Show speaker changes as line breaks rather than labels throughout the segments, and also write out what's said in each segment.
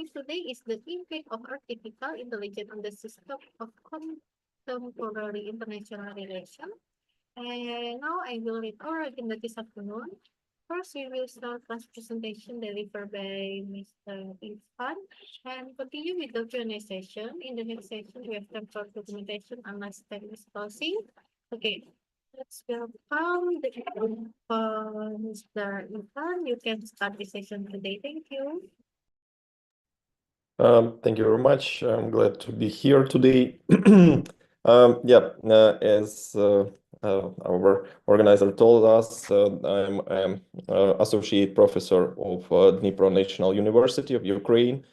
topic today is the impact of artificial intelligence on the system of contemporary international relations. And now I will read our agenda this afternoon. First, we will start class presentation delivered by Mr. Irfan and continue with the Q&A session. In the next session, we have time for documentation unless time is closing. Okay, let's welcome the Mr. Irfan. You can start the session today. Thank you.
Thank you very much. I'm glad to be here today. As our organizer told us, I'm associate professor of Dnipro National University of Ukraine.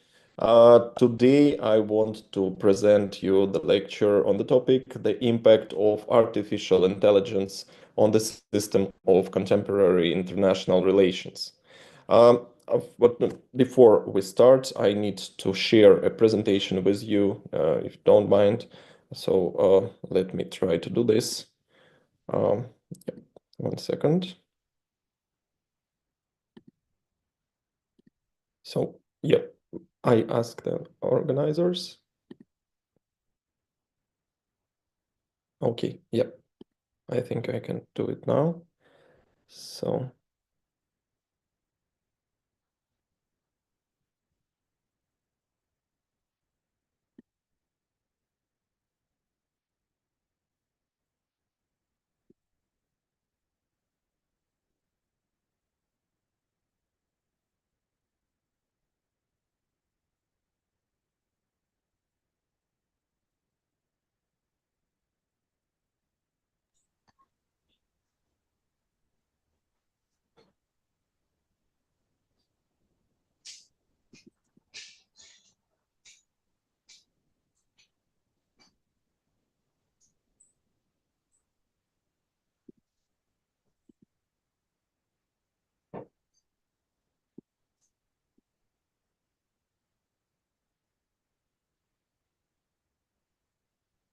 Today, I want to present you the lecture on the topic, the impact of artificial intelligence on the system of contemporary international relations. But before we start, I need to share a presentation with you, if you don't mind. So let me try to do this. Yeah, 1 second. So, yeah, I ask the organizers. Okay, yeah, I think I can do it now. So.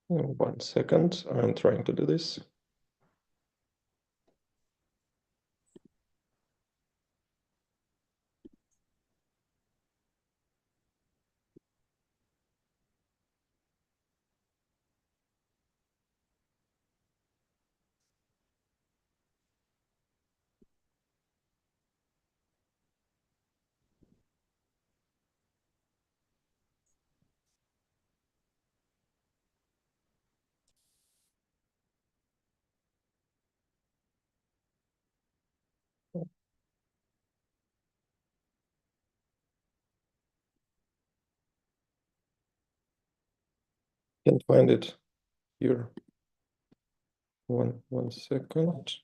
One second, I'm trying to do this. Can't find it here. One second.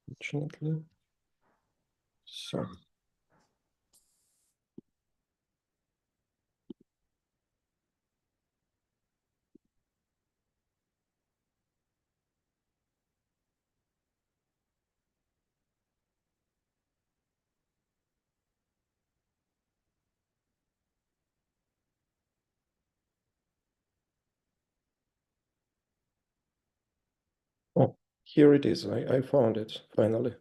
Unfortunately. So. Oh, here it is. I found it finally.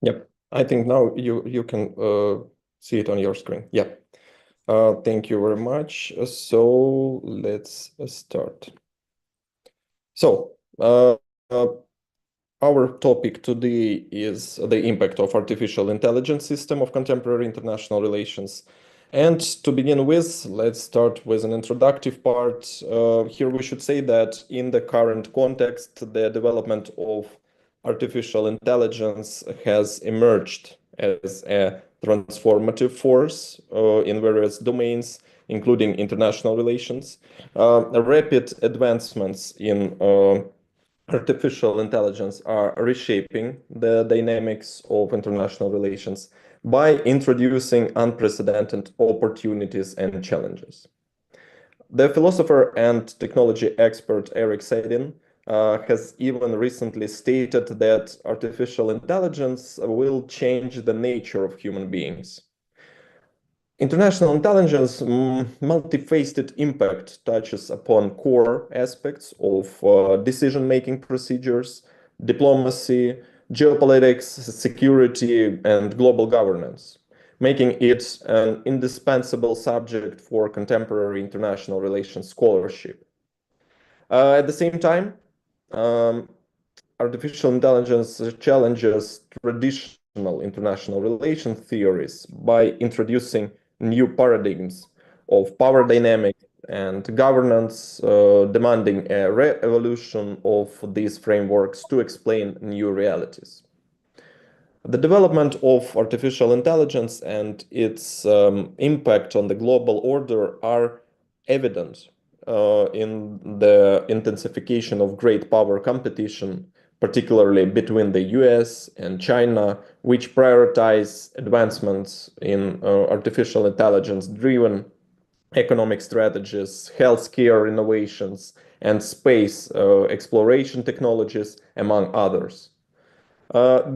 Yep, I think now you can see it on your screen. Yeah. Thank you very much. So let's start. So our topic today is the impact of artificial intelligence system of contemporary international relations. And to begin with, let's start with an introductory part. Here we should say that in the current context, the development of artificial intelligence has emerged as a transformative force in various domains, including international relations. Rapid advancements in artificial intelligence are reshaping the dynamics of international relations by introducing unprecedented opportunities and challenges. The philosopher and technology expert Eric Sadin has even recently stated that artificial intelligence will change the nature of human beings. International intelligence multifaceted impact touches upon core aspects of decision-making procedures, diplomacy, geopolitics, security, and global governance, making it an indispensable subject for contemporary international relations scholarship. At the same time, artificial intelligence challenges traditional international relation theories by introducing new paradigms of power dynamics and governance, demanding a re-evolution of these frameworks to explain new realities. The development of artificial intelligence and its impact on the global order are evident in the intensification of great power competition, particularly between the US and China, which prioritize advancements in artificial intelligence-driven economic strategies, healthcare innovations, and space exploration technologies, among others.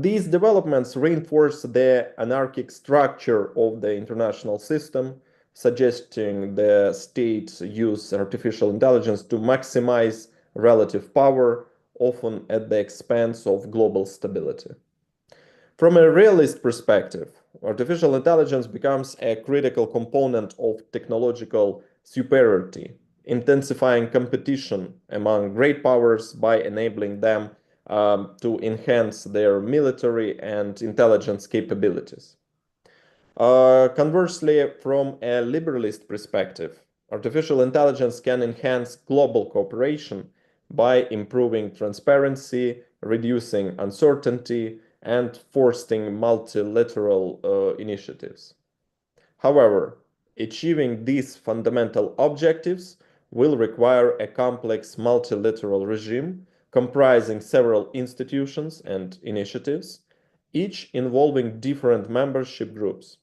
These developments reinforce the anarchic structure of the international system, suggesting the states use artificial intelligence to maximize relative power, often at the expense of global stability. From a realist perspective, artificial intelligence becomes a critical component of technological superiority, intensifying competition among great powers by enabling them to enhance their military and intelligence capabilities. Conversely, from a liberalist perspective, artificial intelligence can enhance global cooperation by improving transparency, reducing uncertainty, and fostering multilateral initiatives. However, achieving these fundamental objectives will require a complex multilateral regime comprising several institutions and initiatives, each involving different membership groups.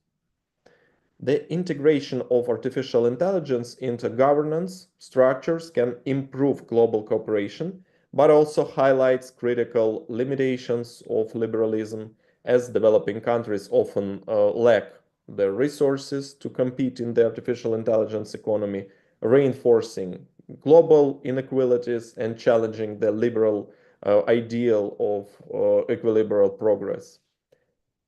The integration of artificial intelligence into governance structures can improve global cooperation, but also highlights critical limitations of liberalism, as developing countries often lack the resources to compete in the artificial intelligence economy, reinforcing global inequalities and challenging the liberal ideal of equilibrial progress.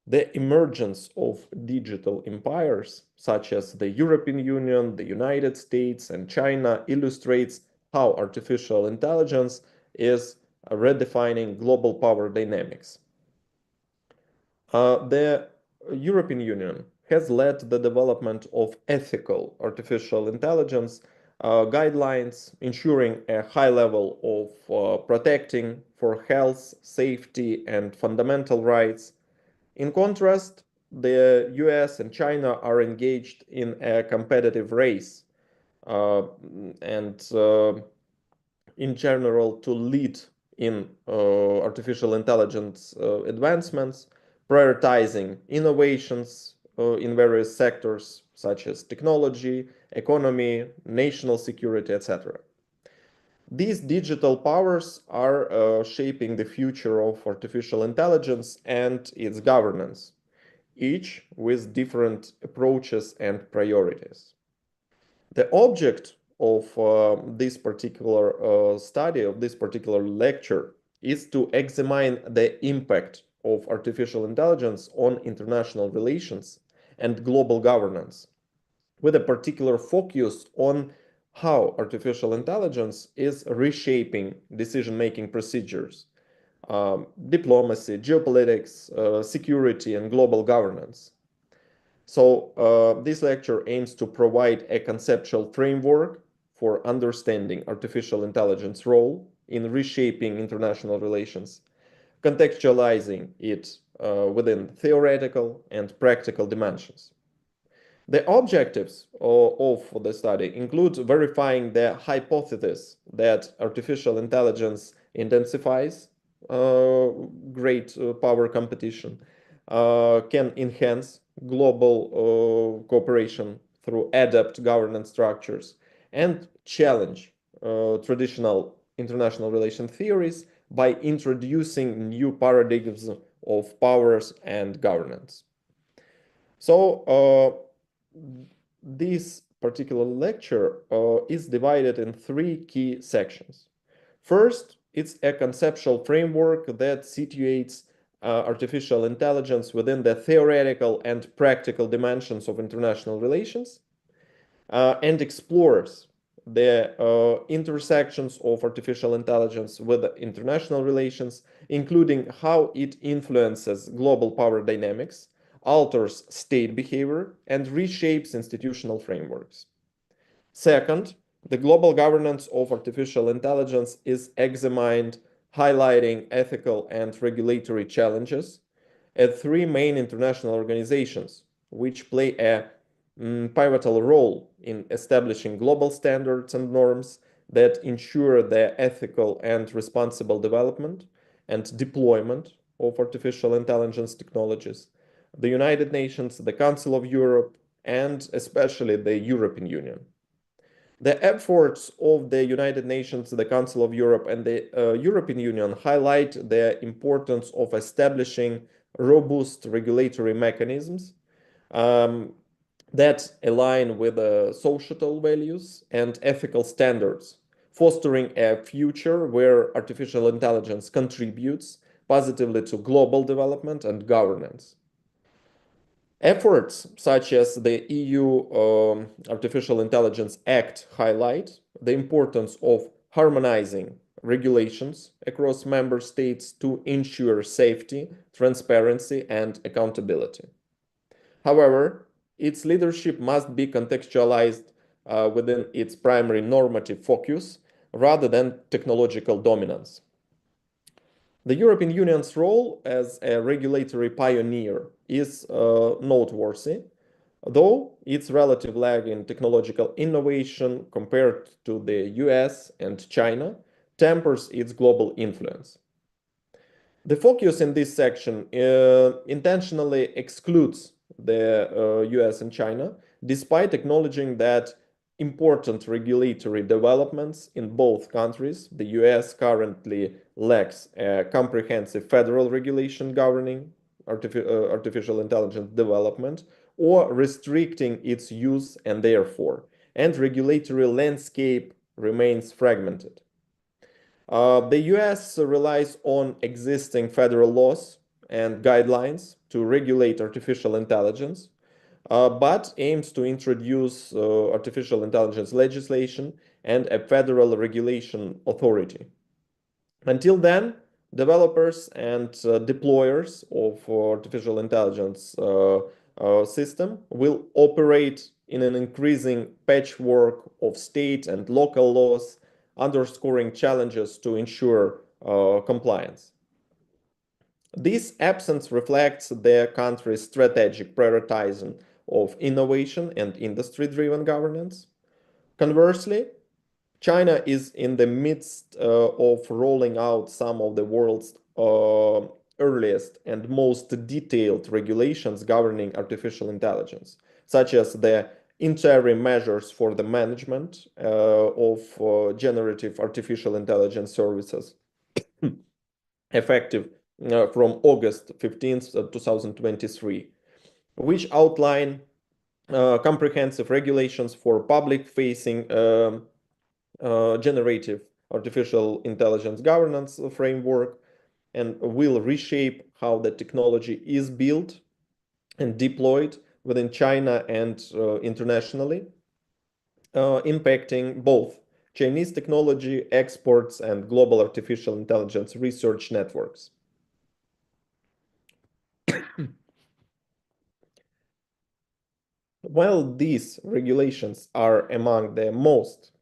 The emergence of digital empires, such as the European Union, the United States, and China, illustrates how artificial intelligence is redefining global power dynamics. The European Union has led the development of ethical artificial intelligence guidelines, ensuring a high level of protecting for health, safety, and fundamental rights. In contrast, the US and China are engaged in a competitive race and in general to lead in artificial intelligence advancements, prioritizing innovations in various sectors such as technology, economy, national security, etc. These digital powers are shaping the future of artificial intelligence and its governance, each with different approaches and priorities. The object of this particular study, of this particular lecture, is to examine the impact of artificial intelligence on international relations and global governance, with a particular focus on how artificial intelligence is reshaping decision-making procedures, diplomacy, geopolitics, security, and global governance. So this lecture aims to provide a conceptual framework for understanding artificial intelligence role in reshaping international relations, contextualizing it within theoretical and practical dimensions. The objectives of the study include verifying the hypothesis that artificial intelligence intensifies great power competition, can enhance global cooperation through adept governance structures, and challenge traditional international relation theories by introducing new paradigms of powers and governance. So, this particular lecture is divided in three key sections. First, it's a conceptual framework that situates artificial intelligence within the theoretical and practical dimensions of international relations and explores the intersections of artificial intelligence with international relations, including how it influences global power dynamics, alters state behavior, and reshapes institutional frameworks. Second, the global governance of artificial intelligence is examined, highlighting ethical and regulatory challenges at three main international organizations, which play a pivotal role in establishing global standards and norms that ensure the ethical and responsible development and deployment of artificial intelligence technologies: the United Nations, the Council of Europe, and especially the European Union. The efforts of the United Nations, the Council of Europe, and the European Union highlight the importance of establishing robust regulatory mechanisms that align with societal values and ethical standards, fostering a future where artificial intelligence contributes positively to global development and governance. Efforts such as the EU Artificial Intelligence Act highlight the importance of harmonizing regulations across member states to ensure safety, transparency, and accountability. However, its leadership must be contextualized within its primary normative focus rather than technological dominance. The European Union's role as a regulatory pioneer is noteworthy, though its relative lag in technological innovation compared to the US and China tempers its global influence. The focus in this section intentionally excludes the US and China, despite acknowledging that important regulatory developments in both countries. The US currently lacks a comprehensive federal regulation governing artificial intelligence development or restricting its use, and regulatory landscape remains fragmented. The US relies on existing federal laws and guidelines to regulate artificial intelligence, but aims to introduce artificial intelligence legislation and a federal regulation authority. Until then, developers and deployers of artificial intelligence system will operate in an increasing patchwork of state and local laws, underscoring challenges to ensure compliance. This absence reflects their country's strategic prioritizing of innovation and industry-driven governance. Conversely, China is in the midst of rolling out some of the world's earliest and most detailed regulations governing artificial intelligence, such as the interim measures for the management of generative artificial intelligence services, effective from August 15th, 2023, which outline comprehensive regulations for public-facing generative artificial intelligence governance framework, and will reshape how the technology is built and deployed within China and internationally, impacting both Chinese technology exports and global artificial intelligence research networks. While these regulations are among the most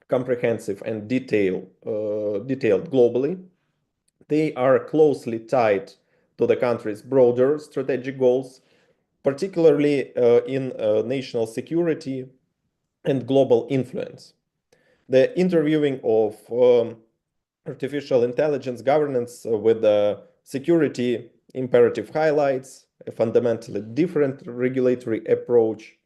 comprehensive and detailed globally, they are closely tied to the country's broader strategic goals, particularly in national security and global influence. The interviewing of artificial intelligence governance with the security imperative highlights a fundamentally different regulatory approach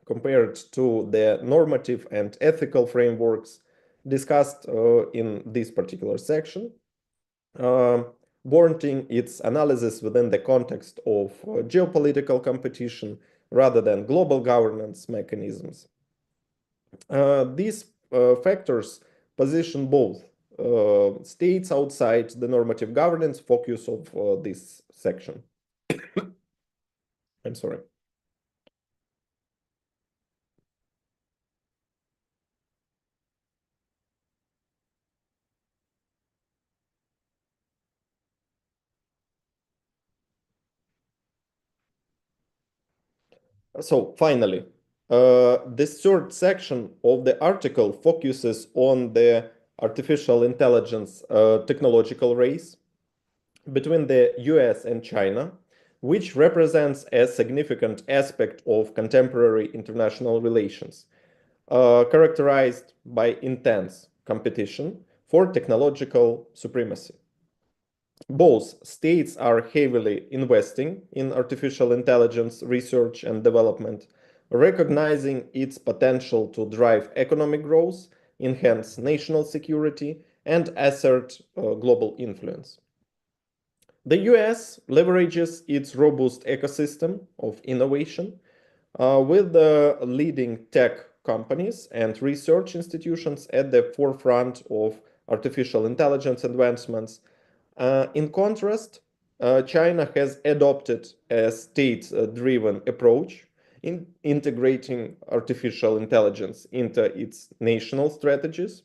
compared to the normative and ethical frameworks discussed in this particular section, warranting its analysis within the context of geopolitical competition rather than global governance mechanisms. These factors position both states outside the normative governance focus of this section. I'm sorry. So finally, this third section of the article focuses on the artificial intelligence technological race between the US and China, which represents a significant aspect of contemporary international relations, characterized by intense competition for technological supremacy. Both states are heavily investing in artificial intelligence research and development, recognizing its potential to drive economic growth, enhance national security, and assert global influence. The US leverages its robust ecosystem of innovation with the leading tech companies and research institutions at the forefront of artificial intelligence advancements. In contrast, China has adopted a state-driven approach in integrating artificial intelligence into its national strategies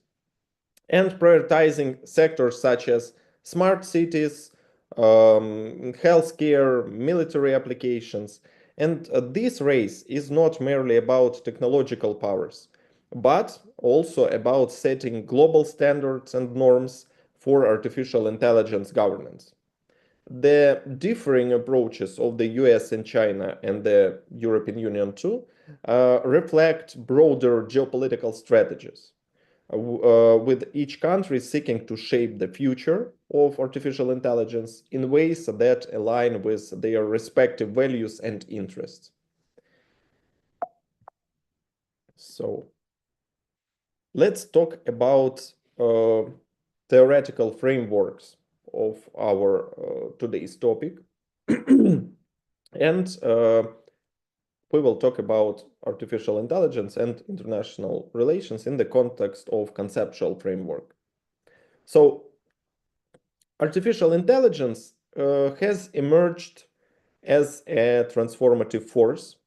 and prioritizing sectors such as smart cities, healthcare, military applications. And this race is not merely about technological powers, but also about setting global standards and norms for artificial intelligence governance. The differing approaches of the US and China and the European Union too reflect broader geopolitical strategies, with each country seeking to shape the future of artificial intelligence in ways that align with their respective values and interests. So let's talk about theoretical frameworks of our today's topic. And we will talk about artificial intelligence and international relations in the context of conceptual framework. So artificial intelligence has emerged as a transformative force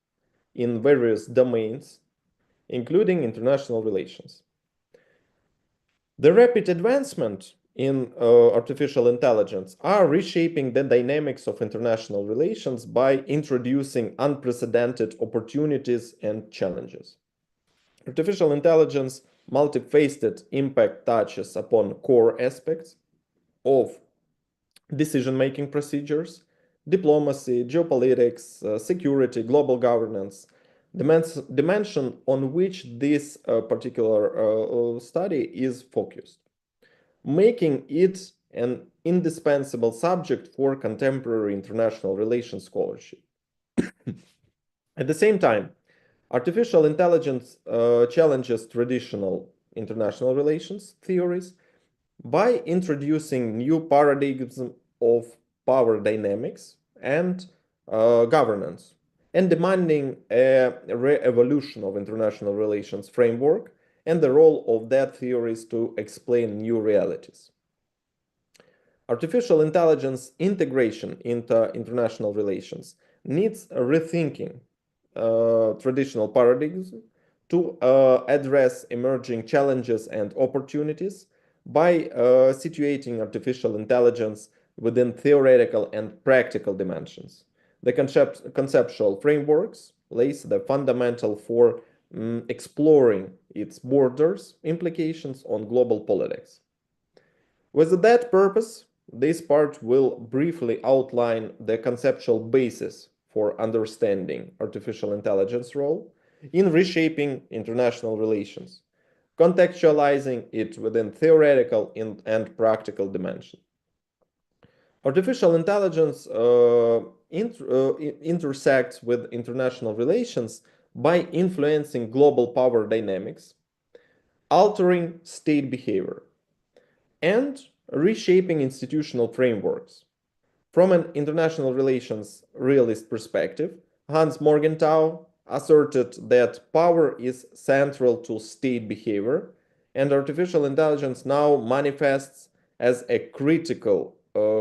in various domains, including international relations. The rapid advancement in artificial intelligence are reshaping the dynamics of international relations by introducing unprecedented opportunities and challenges. Artificial intelligence multifaceted impact touches upon core aspects of decision-making procedures, diplomacy, geopolitics, security, global governance, dimension on which this particular study is focused, making it an indispensable subject for contemporary international relations scholarship. At the same time, artificial intelligence challenges traditional international relations theories by introducing new paradigms of power dynamics and governance, and demanding a re-evolution of international relations framework and the role of that theories to explain new realities. Artificial intelligence integration into international relations needs a rethinking traditional paradigms to address emerging challenges and opportunities by situating artificial intelligence within theoretical and practical dimensions. The conceptual frameworks lays the fundamental for exploring its borders, implications on global politics. With that purpose, this part will briefly outline the conceptual basis for understanding artificial intelligence role in reshaping international relations, contextualizing it within theoretical and practical dimensions. Artificial intelligence intersects with international relations by influencing global power dynamics, altering state behavior, and reshaping institutional frameworks. From an international relations realist perspective, Hans Morgenthau asserted that power is central to state behavior, and artificial intelligence now manifests as a critical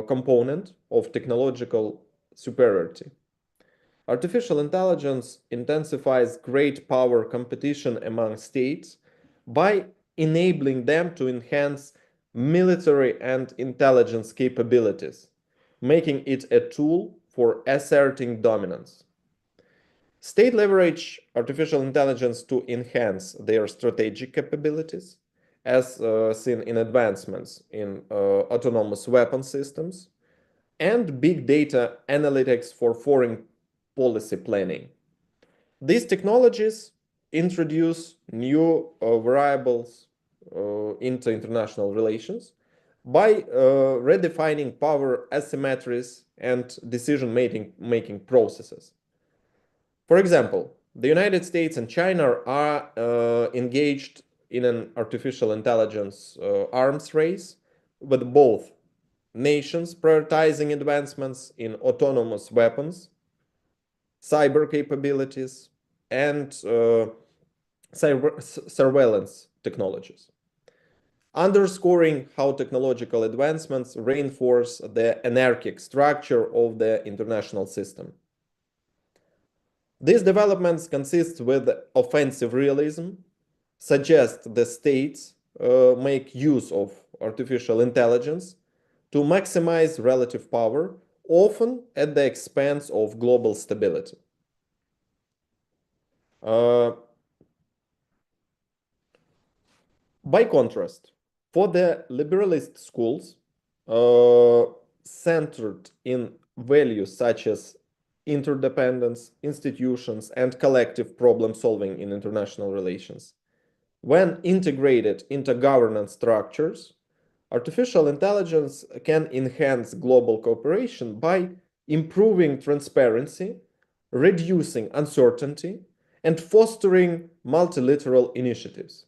component of technological superiority. Artificial intelligence intensifies great power competition among states by enabling them to enhance military and intelligence capabilities, making it a tool for asserting dominance. States leverage artificial intelligence to enhance their strategic capabilities, as seen in advancements in autonomous weapon systems and big data analytics for foreign policy planning. These technologies introduce new variables into international relations by redefining power asymmetries and decision-making processes. For example, the United States and China are engaged in an artificial intelligence arms race, with both nations prioritizing advancements in autonomous weapons, cyber capabilities, and surveillance technologies, underscoring how technological advancements reinforce the anarchic structure of the international system. These developments consist with offensive realism, suggest the states make use of artificial intelligence to maximize relative power, often at the expense of global stability. By contrast, for the liberalist schools, centered in values such as interdependence, institutions, and collective problem solving in international relations, when integrated into governance structures, artificial intelligence can enhance global cooperation by improving transparency, reducing uncertainty, and fostering multilateral initiatives.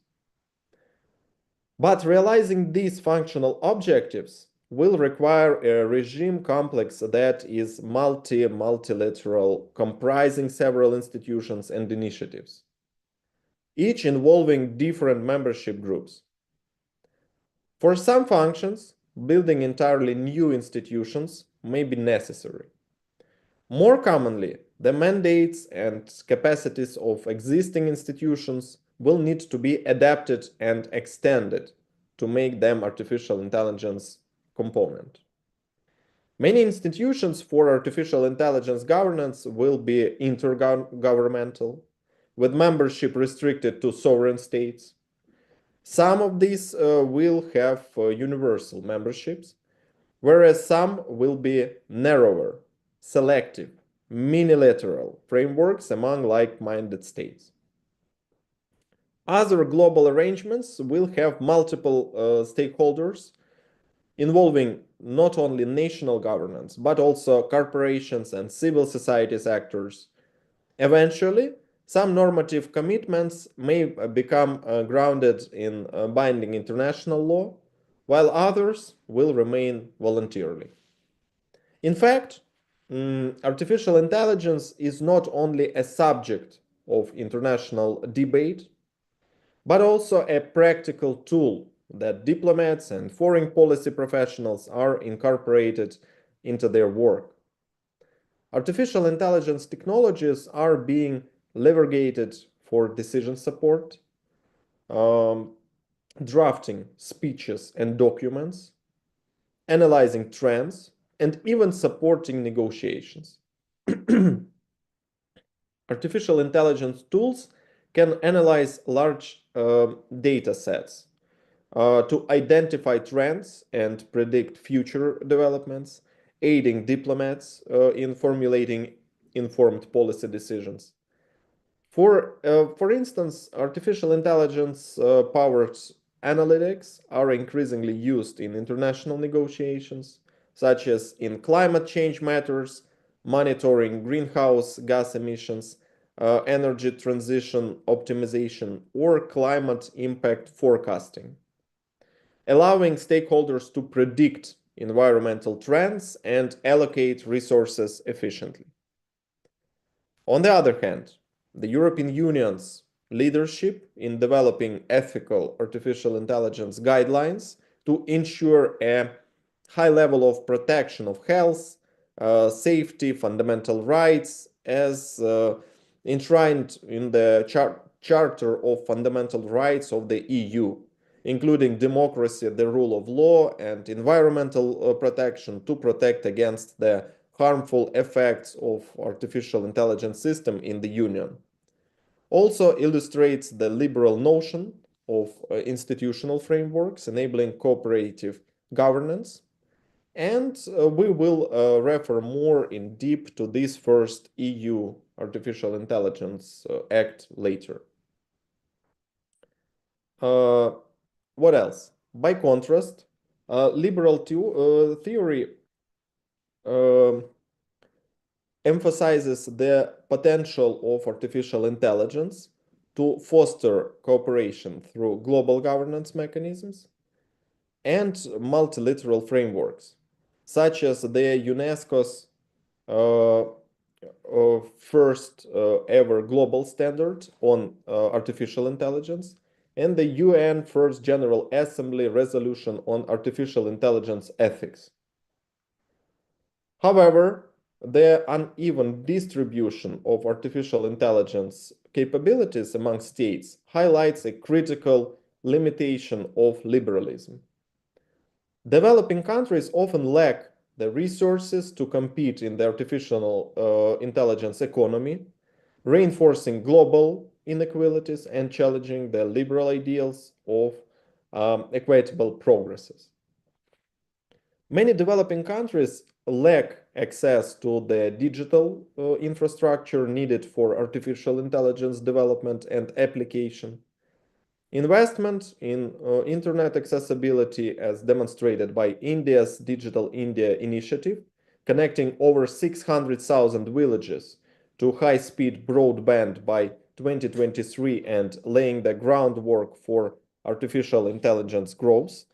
But realizing these functional objectives will require a regime complex that is multilateral, comprising several institutions and initiatives, each involving different membership groups. For some functions, building entirely new institutions may be necessary. More commonly, the mandates and capacities of existing institutions will need to be adapted and extended to make them artificial intelligence component. Many institutions for artificial intelligence governance will be intergovernmental, with membership restricted to sovereign states. Some of these will have universal memberships, whereas some will be narrower, selective, minilateral frameworks among like-minded states. Other global arrangements will have multiple stakeholders involving not only national governments, but also corporations and civil societies actors. Eventually, some normative commitments may become grounded in binding international law, while others will remain voluntarily. In fact, artificial intelligence is not only a subject of international debate, but also a practical tool that diplomats and foreign policy professionals are incorporated into their work. Artificial intelligence technologies are being leveraged for decision support, drafting speeches and documents, analyzing trends, and even supporting negotiations. Artificial intelligence tools can analyze large data sets, to identify trends and predict future developments, aiding diplomats in formulating informed policy decisions. For instance, artificial intelligence powered analytics are increasingly used in international negotiations, such as in climate change matters, monitoring greenhouse gas emissions, energy transition optimization, or climate impact forecasting, allowing stakeholders to predict environmental trends and allocate resources efficiently. On the other hand, the European Union's leadership in developing ethical artificial intelligence guidelines to ensure a high level of protection of health, safety, fundamental rights, as enshrined in the Charter of Fundamental Rights of the EU, including democracy, the rule of law, and environmental protection to protect against the harmful effects of artificial intelligence system in the Union. Also illustrates the liberal notion of institutional frameworks enabling cooperative governance. And we will refer more in deep to this first EU Artificial Intelligence Act later. What else? By contrast, liberal theory emphasizes the potential of artificial intelligence to foster cooperation through global governance mechanisms and multilateral frameworks, such as the UNESCO's first ever global standard on artificial intelligence and the UN First General Assembly resolution on artificial intelligence ethics. However, the uneven distribution of artificial intelligence capabilities among states highlights a critical limitation of liberalism. Developing countries often lack the resources to compete in the artificial intelligence economy, reinforcing global inequalities and challenging the liberal ideals of equitable progresses. Many developing countries lack access to the digital infrastructure needed for artificial intelligence development and application. Investment in internet accessibility, as demonstrated by India's Digital India initiative, connecting over 600,000 villages to high-speed broadband by 2023 and laying the groundwork for artificial intelligence growth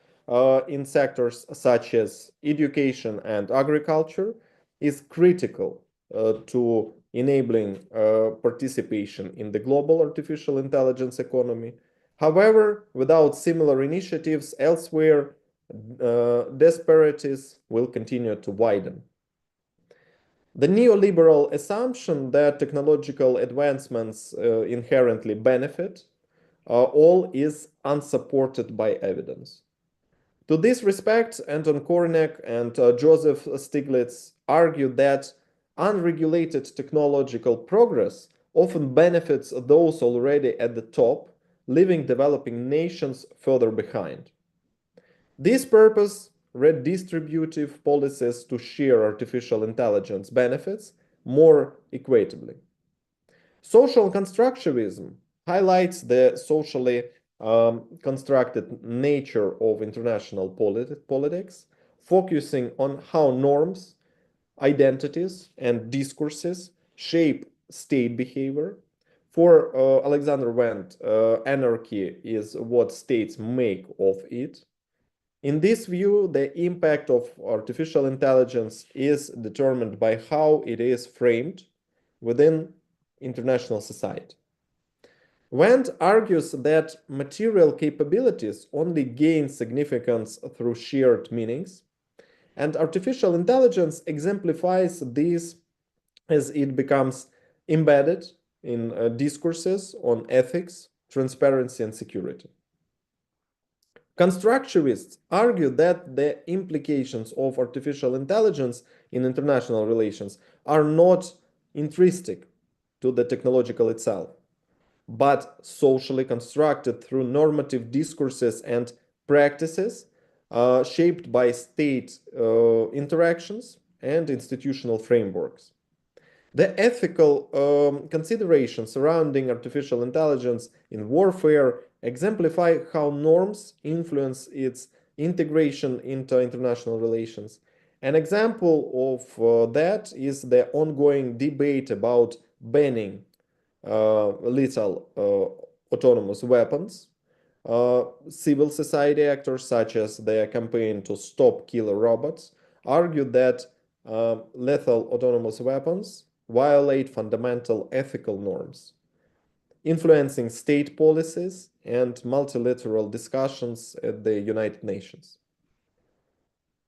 in sectors such as education and agriculture, is critical to enabling participation in the global artificial intelligence economy. However, without similar initiatives elsewhere, disparities will continue to widen. The neoliberal assumption that technological advancements inherently benefit all is unsupported by evidence. To this respect, Anton Kornek and Joseph Stiglitz argue that unregulated technological progress often benefits those already at the top, leaving developing nations further behind. This purpose redistributive policies to share artificial intelligence benefits more equitably. Social constructivism highlights the socially constructed nature of international politics, focusing on how norms, identities, and discourses shape state behavior. For Alexander Wendt, anarchy is what states make of it. In this view, the impact of artificial intelligence is determined by how it is framed within international society. Wendt argues that material capabilities only gain significance through shared meanings, and artificial intelligence exemplifies this as it becomes embedded in discourses on ethics, transparency, and security. Constructivists argue that the implications of artificial intelligence in international relations are not intrinsic to the technological itself, but socially constructed through normative discourses and practices shaped by state interactions and institutional frameworks. The ethical considerations surrounding artificial intelligence in warfare exemplify how norms influence its integration into international relations. An example of that is the ongoing debate about banning lethal autonomous weapons. Civil society actors, such as the campaign to stop killer robots, argue that lethal autonomous weapons violate fundamental ethical norms, influencing state policies and multilateral discussions at the United Nations.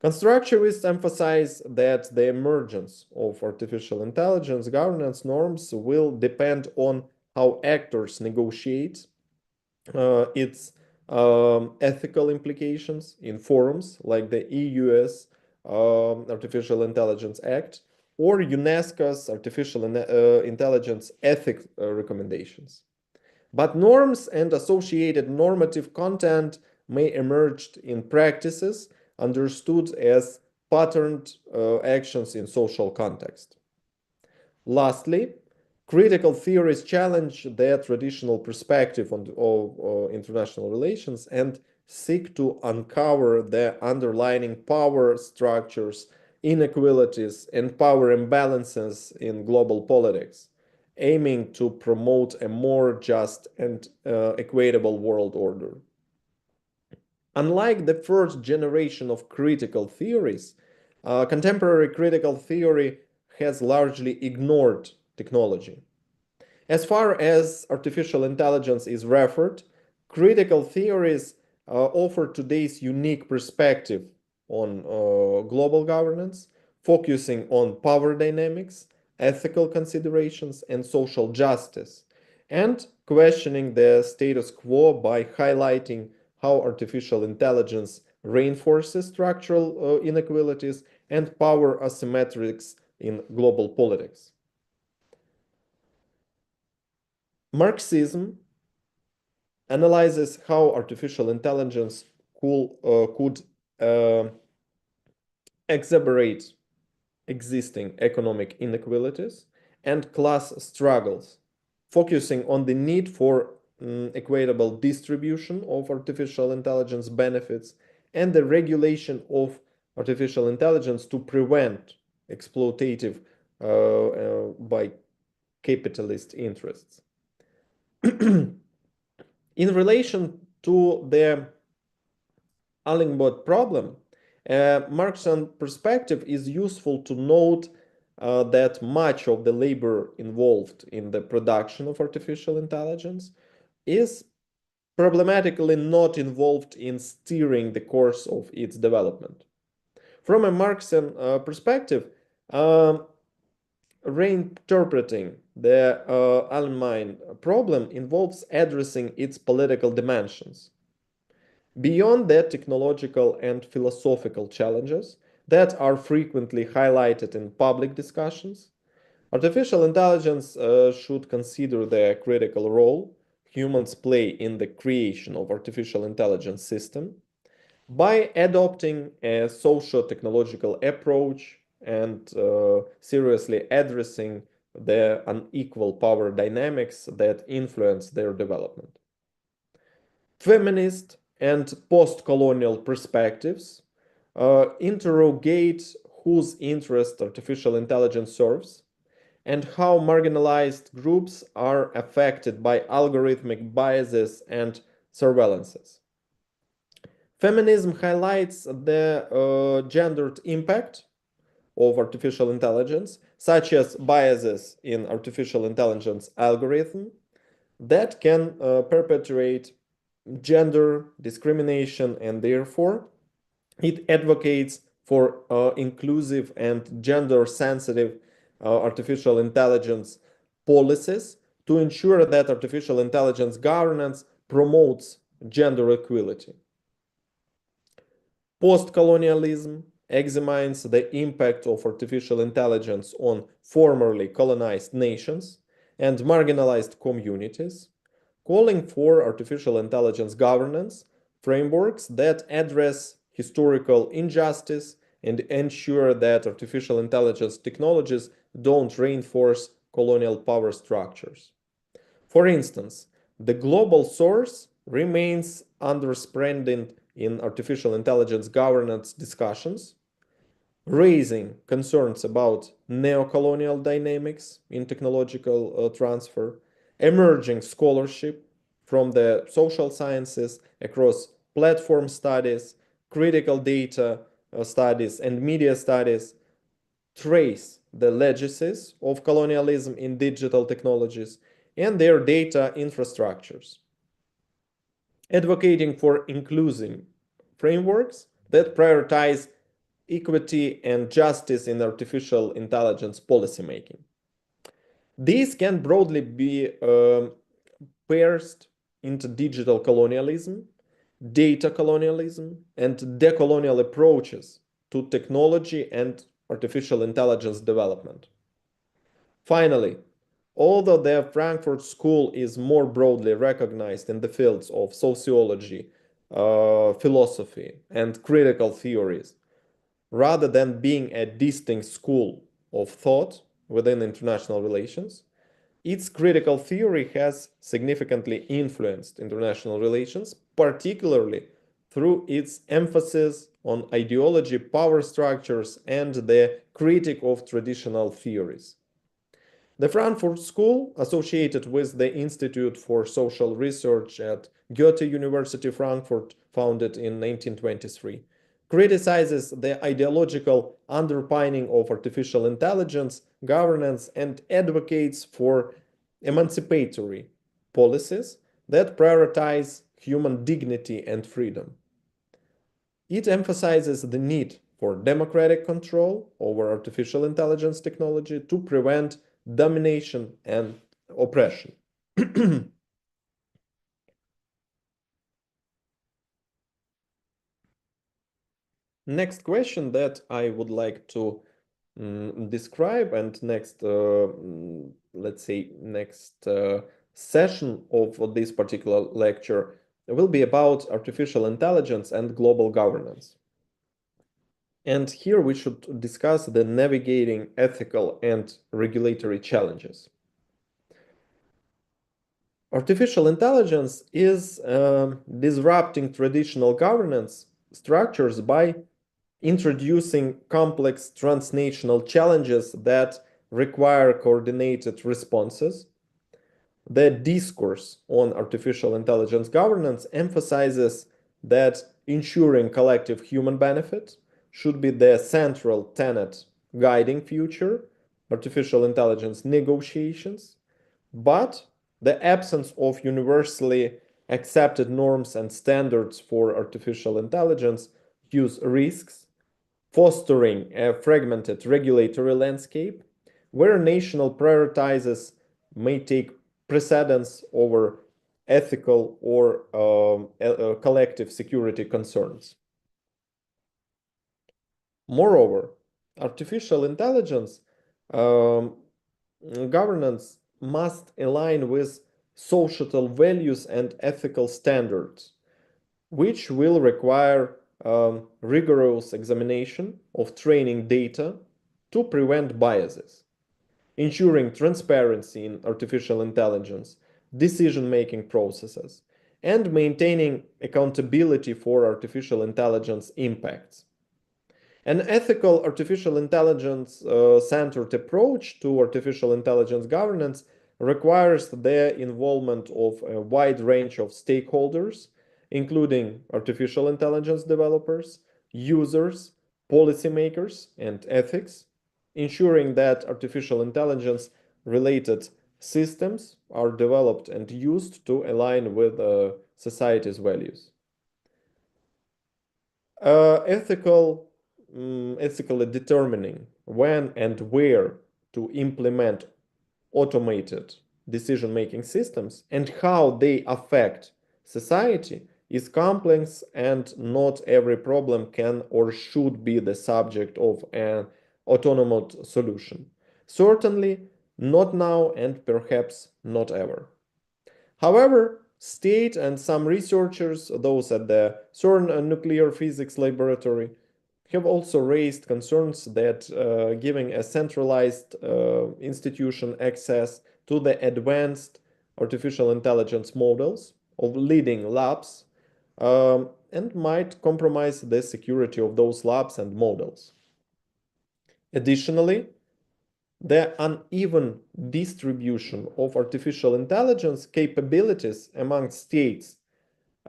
Constructionists emphasize that the emergence of artificial intelligence governance norms will depend on how actors negotiate its ethical implications in forums like the EU's Artificial Intelligence Act or UNESCO's Artificial Intelligence Ethics recommendations. But norms and associated normative content may emerge in practices understood as patterned actions in social context. Lastly, critical theories challenge their traditional perspective on international relations and seek to uncover the underlying power structures, inequalities, and power imbalances in global politics, aiming to promote a more just and equitable world order. Unlike the first generation of critical theories, contemporary critical theory has largely ignored technology. As far as artificial intelligence is referred, critical theories offer today's unique perspective on global governance, focusing on power dynamics, ethical considerations, and social justice, and questioning the status quo by highlighting how artificial intelligence reinforces structural inequalities and power asymmetries in global politics. Marxism analyzes how artificial intelligence could exacerbate existing economic inequalities and class struggles, focusing on the need for equitable distribution of artificial intelligence benefits and the regulation of artificial intelligence to prevent exploitative by capitalist interests. In relation to the Allingbot problem, Marxian perspective is useful to note that much of the labor involved in the production of artificial intelligence is problematically not involved in steering the course of its development. From a Marxian perspective, reinterpreting the Allgemeine problem involves addressing its political dimensions. Beyond the technological and philosophical challenges that are frequently highlighted in public discussions, artificial intelligence should consider the critical role humans play in the creation of artificial intelligence system by adopting a socio-technological approach and seriously addressing the unequal power dynamics that influence their development. Feminist and post-colonial perspectives interrogate whose interest artificial intelligence serves and how marginalized groups are affected by algorithmic biases and surveillances. Feminism highlights the gendered impact of artificial intelligence, such as biases in artificial intelligence algorithm that can perpetuate gender discrimination, and therefore it advocates for inclusive and gender-sensitive artificial intelligence policies to ensure that artificial intelligence governance promotes gender equality. Post-colonialism examines the impact of artificial intelligence on formerly colonized nations and marginalized communities, calling for artificial intelligence governance frameworks that address historical injustice and ensure that artificial intelligence technologies don't reinforce colonial power structures. For instance, the global source remains underspending in artificial intelligence governance discussions, raising concerns about neocolonial dynamics in technological transfer, emerging scholarship from the social sciences across platform studies, critical data studies, and media studies trace the legacies of colonialism in digital technologies and their data infrastructures, advocating for inclusive frameworks that prioritize equity and justice in artificial intelligence policymaking. These can broadly be parsed into digital colonialism, data colonialism, and decolonial approaches to technology and artificial intelligence development. Finally, although the Frankfurt School is more broadly recognized in the fields of sociology, philosophy, and critical theories, rather than being a distinct school of thought within international relations, its critical theory has significantly influenced international relations, particularly through its emphasis on ideology, power structures, and the critique of traditional theories. The Frankfurt School, associated with the Institute for Social Research at Goethe University Frankfurt, founded in 1923, criticizes the ideological underpinning of artificial intelligence, governance, and advocates for emancipatory policies that prioritize human dignity and freedom. It emphasizes the need for democratic control over artificial intelligence technology to prevent domination and oppression. Next question that I would like to describe, and next, let's say, next session of this particular lecture will be about artificial intelligence and global governance. And here we should discuss the navigating ethical and regulatory challenges. Artificial intelligence is disrupting traditional governance structures by introducing complex transnational challenges that require coordinated responses. The discourse on artificial intelligence governance emphasizes that ensuring collective human benefit should be the central tenet guiding future artificial intelligence negotiations, but the absence of universally accepted norms and standards for artificial intelligence use risks, fostering a fragmented regulatory landscape where national priorities may take precedence over ethical or collective security concerns. Moreover, artificial intelligence governance must align with societal values and ethical standards, which will require rigorous examination of training data to prevent biases, ensuring transparency in artificial intelligence decision-making processes, and maintaining accountability for artificial intelligence impacts. An ethical artificial intelligence centered approach to artificial intelligence governance requires the involvement of a wide range of stakeholders, including artificial intelligence developers, users, policymakers, and ethics, ensuring that artificial intelligence related systems are developed and used to align with society's values. Ethically determining when and where to implement automated decision-making systems and how they affect society is complex, and not every problem can or should be the subject of an autonomous solution. Certainly not now, and perhaps not ever. However, state and some researchers, those at the CERN Nuclear Physics Laboratory, have also raised concerns that giving a centralized institution access to the advanced artificial intelligence models of leading labs and might compromise the security of those labs and models. Additionally, the uneven distribution of artificial intelligence capabilities among states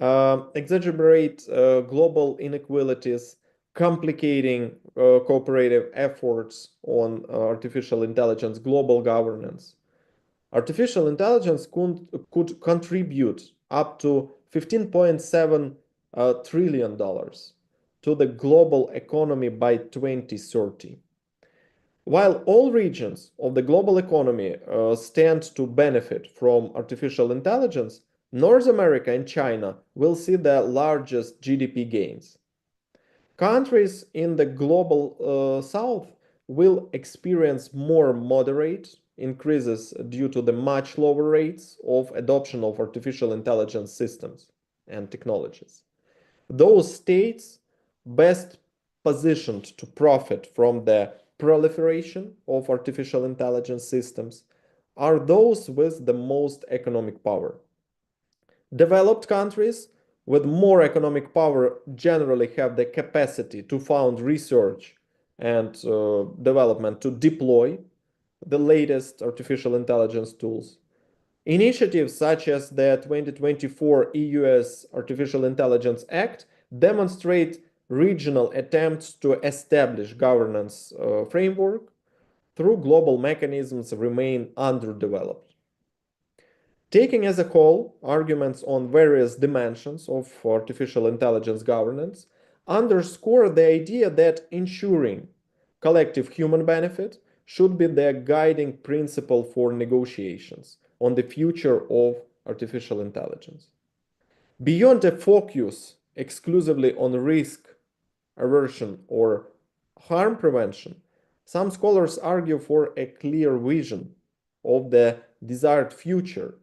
exacerbate global inequalities, complicating cooperative efforts on artificial intelligence global governance. Artificial intelligence could contribute up to $15.7 trillion to the global economy by 2030. While all regions of the global economy stand to benefit from artificial intelligence, North America and China will see the largest GDP gains. Countries in the global south will experience more moderate increases due to the much lower rates of adoption of artificial intelligence systems and technologies. Those states best positioned to profit from the proliferation of artificial intelligence systems are those with the most economic power. Developed countries with more economic power generally have the capacity to fund research and development to deploy the latest artificial intelligence tools. Initiatives such as the 2024 EU-US Artificial Intelligence Act demonstrate regional attempts to establish governance framework through global mechanisms remain underdeveloped. Taking as a whole, arguments on various dimensions of artificial intelligence governance underscore the idea that ensuring collective human benefit should be the guiding principle for negotiations on the future of artificial intelligence. Beyond a focus exclusively on risk aversion or harm prevention, some scholars argue for a clear vision of the desired future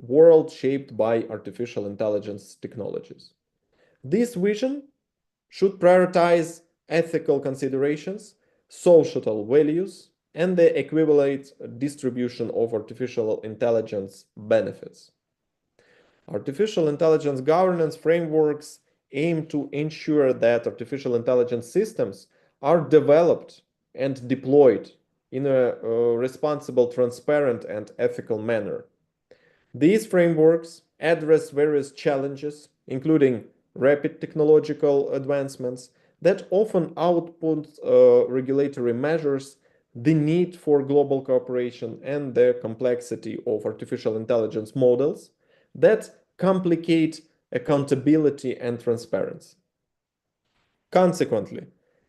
world shaped by artificial intelligence technologies. This vision should prioritize ethical considerations, societal values, and the equivalent distribution of artificial intelligence benefits. Artificial intelligence governance frameworks aim to ensure that artificial intelligence systems are developed and deployed in a responsible, transparent, and ethical manner. These frameworks address various challenges, including rapid technological advancements that often output regulatory measures, the need for global cooperation, and the complexity of artificial intelligence models that complicate accountability and transparency. Consequently,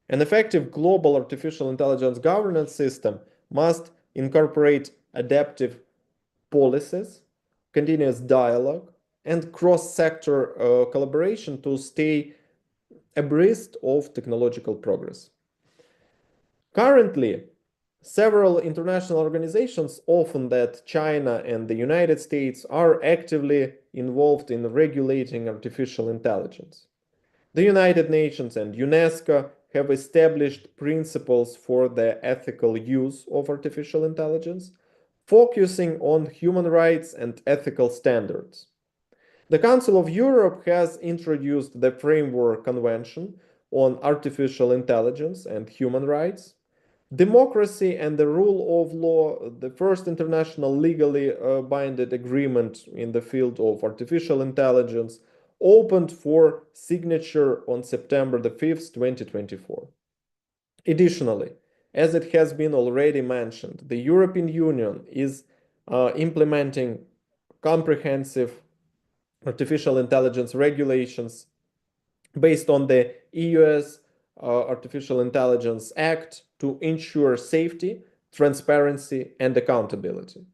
an effective global artificial intelligence governance system must incorporate adaptive policies, continuous dialogue, and cross-sector collaboration to stay abreast of technological progress. Currently, several international organizations, often that China and the United States, are actively involved in regulating artificial intelligence. The United Nations and UNESCO have established principles for the ethical use of artificial intelligence, focusing on human rights and ethical standards. The Council of Europe has introduced the Framework Convention on Artificial Intelligence and Human Rights. Democracy and the Rule of Law, the first international legally binding agreement in the field of artificial intelligence, opened for signature on September the 5th, 2024. Additionally, as it has been already mentioned, the European Union is implementing comprehensive artificial intelligence regulations based on the EU-US Artificial Intelligence Act to ensure safety, transparency, and accountability.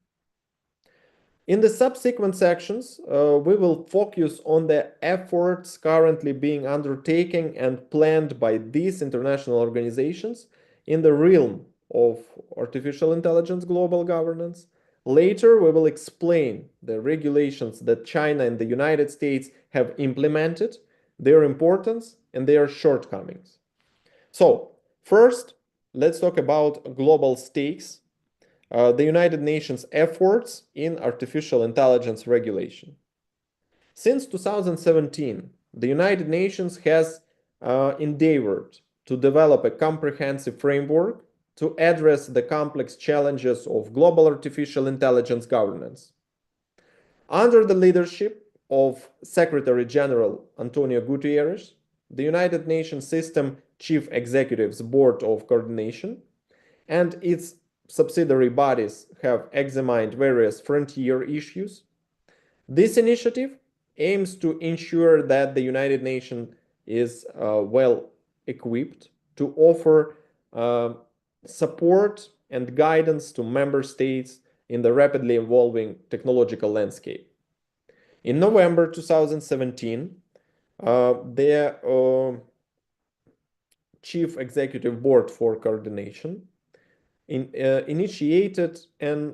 In the subsequent sections, we will focus on the efforts currently being undertaken and planned by these international organizations in the realm of artificial intelligence global governance, Later, we will explain the regulations that China and the United States have implemented, their importance, and their shortcomings. So, first, let's talk about global stakes, the United Nations efforts in artificial intelligence regulation. Since 2017, the United Nations has endeavored to develop a comprehensive framework to address the complex challenges of global artificial intelligence governance. Under the leadership of Secretary General Antonio Guterres, the United Nations System Chief Executive's Board of Coordination and its subsidiary bodies have examined various frontier issues. This initiative aims to ensure that the United Nations is well equipped to offer support and guidance to member states in the rapidly evolving technological landscape. In November 2017, the Chief Executive Board for Coordination initiated an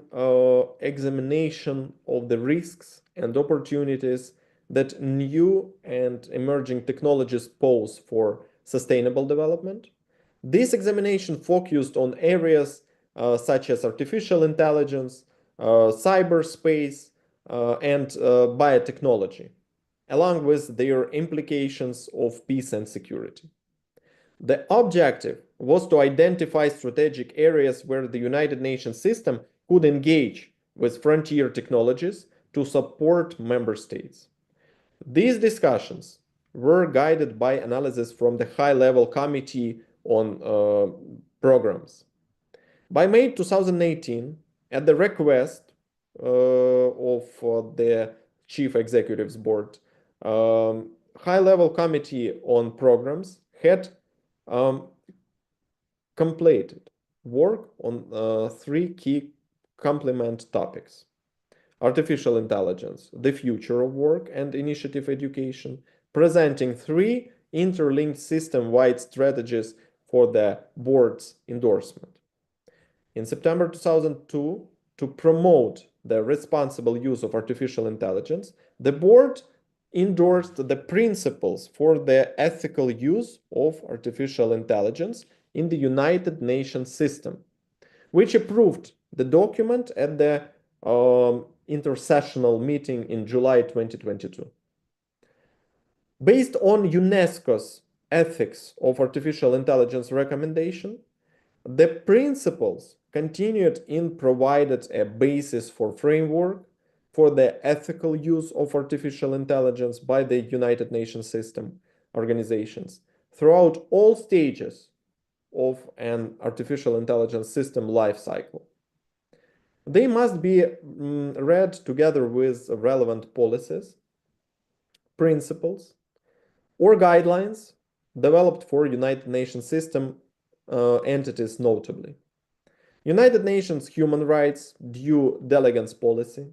examination of the risks and opportunities that new and emerging technologies pose for sustainable development. This examination focused on areas such as artificial intelligence, cyberspace, and biotechnology, along with their implications of peace and security. The objective was to identify strategic areas where the United Nations system could engage with frontier technologies to support member states. These discussions were guided by analysis from the High-Level Committee on Programs. By May 2018, at the request of the Chief Executive's Board, High-Level Committee on Programs had completed work on three key complement topics: artificial intelligence, the future of work, and initiative education, presenting three interlinked system-wide strategies for the board's endorsement. In September 2002, to promote the responsible use of artificial intelligence, the board endorsed the principles for the ethical use of artificial intelligence in the United Nations system, which approved the document at the intersessional meeting in July 2022. Based on UNESCO's Ethics of Artificial Intelligence recommendation, the principles continued in provided a basis for framework for the ethical use of artificial intelligence by the United Nations system organizations throughout all stages of an artificial intelligence system life cycle. They must be read together with relevant policies, principles, or guidelines developed for United Nations system entities notably. United Nations Human Rights Due Diligence Policy,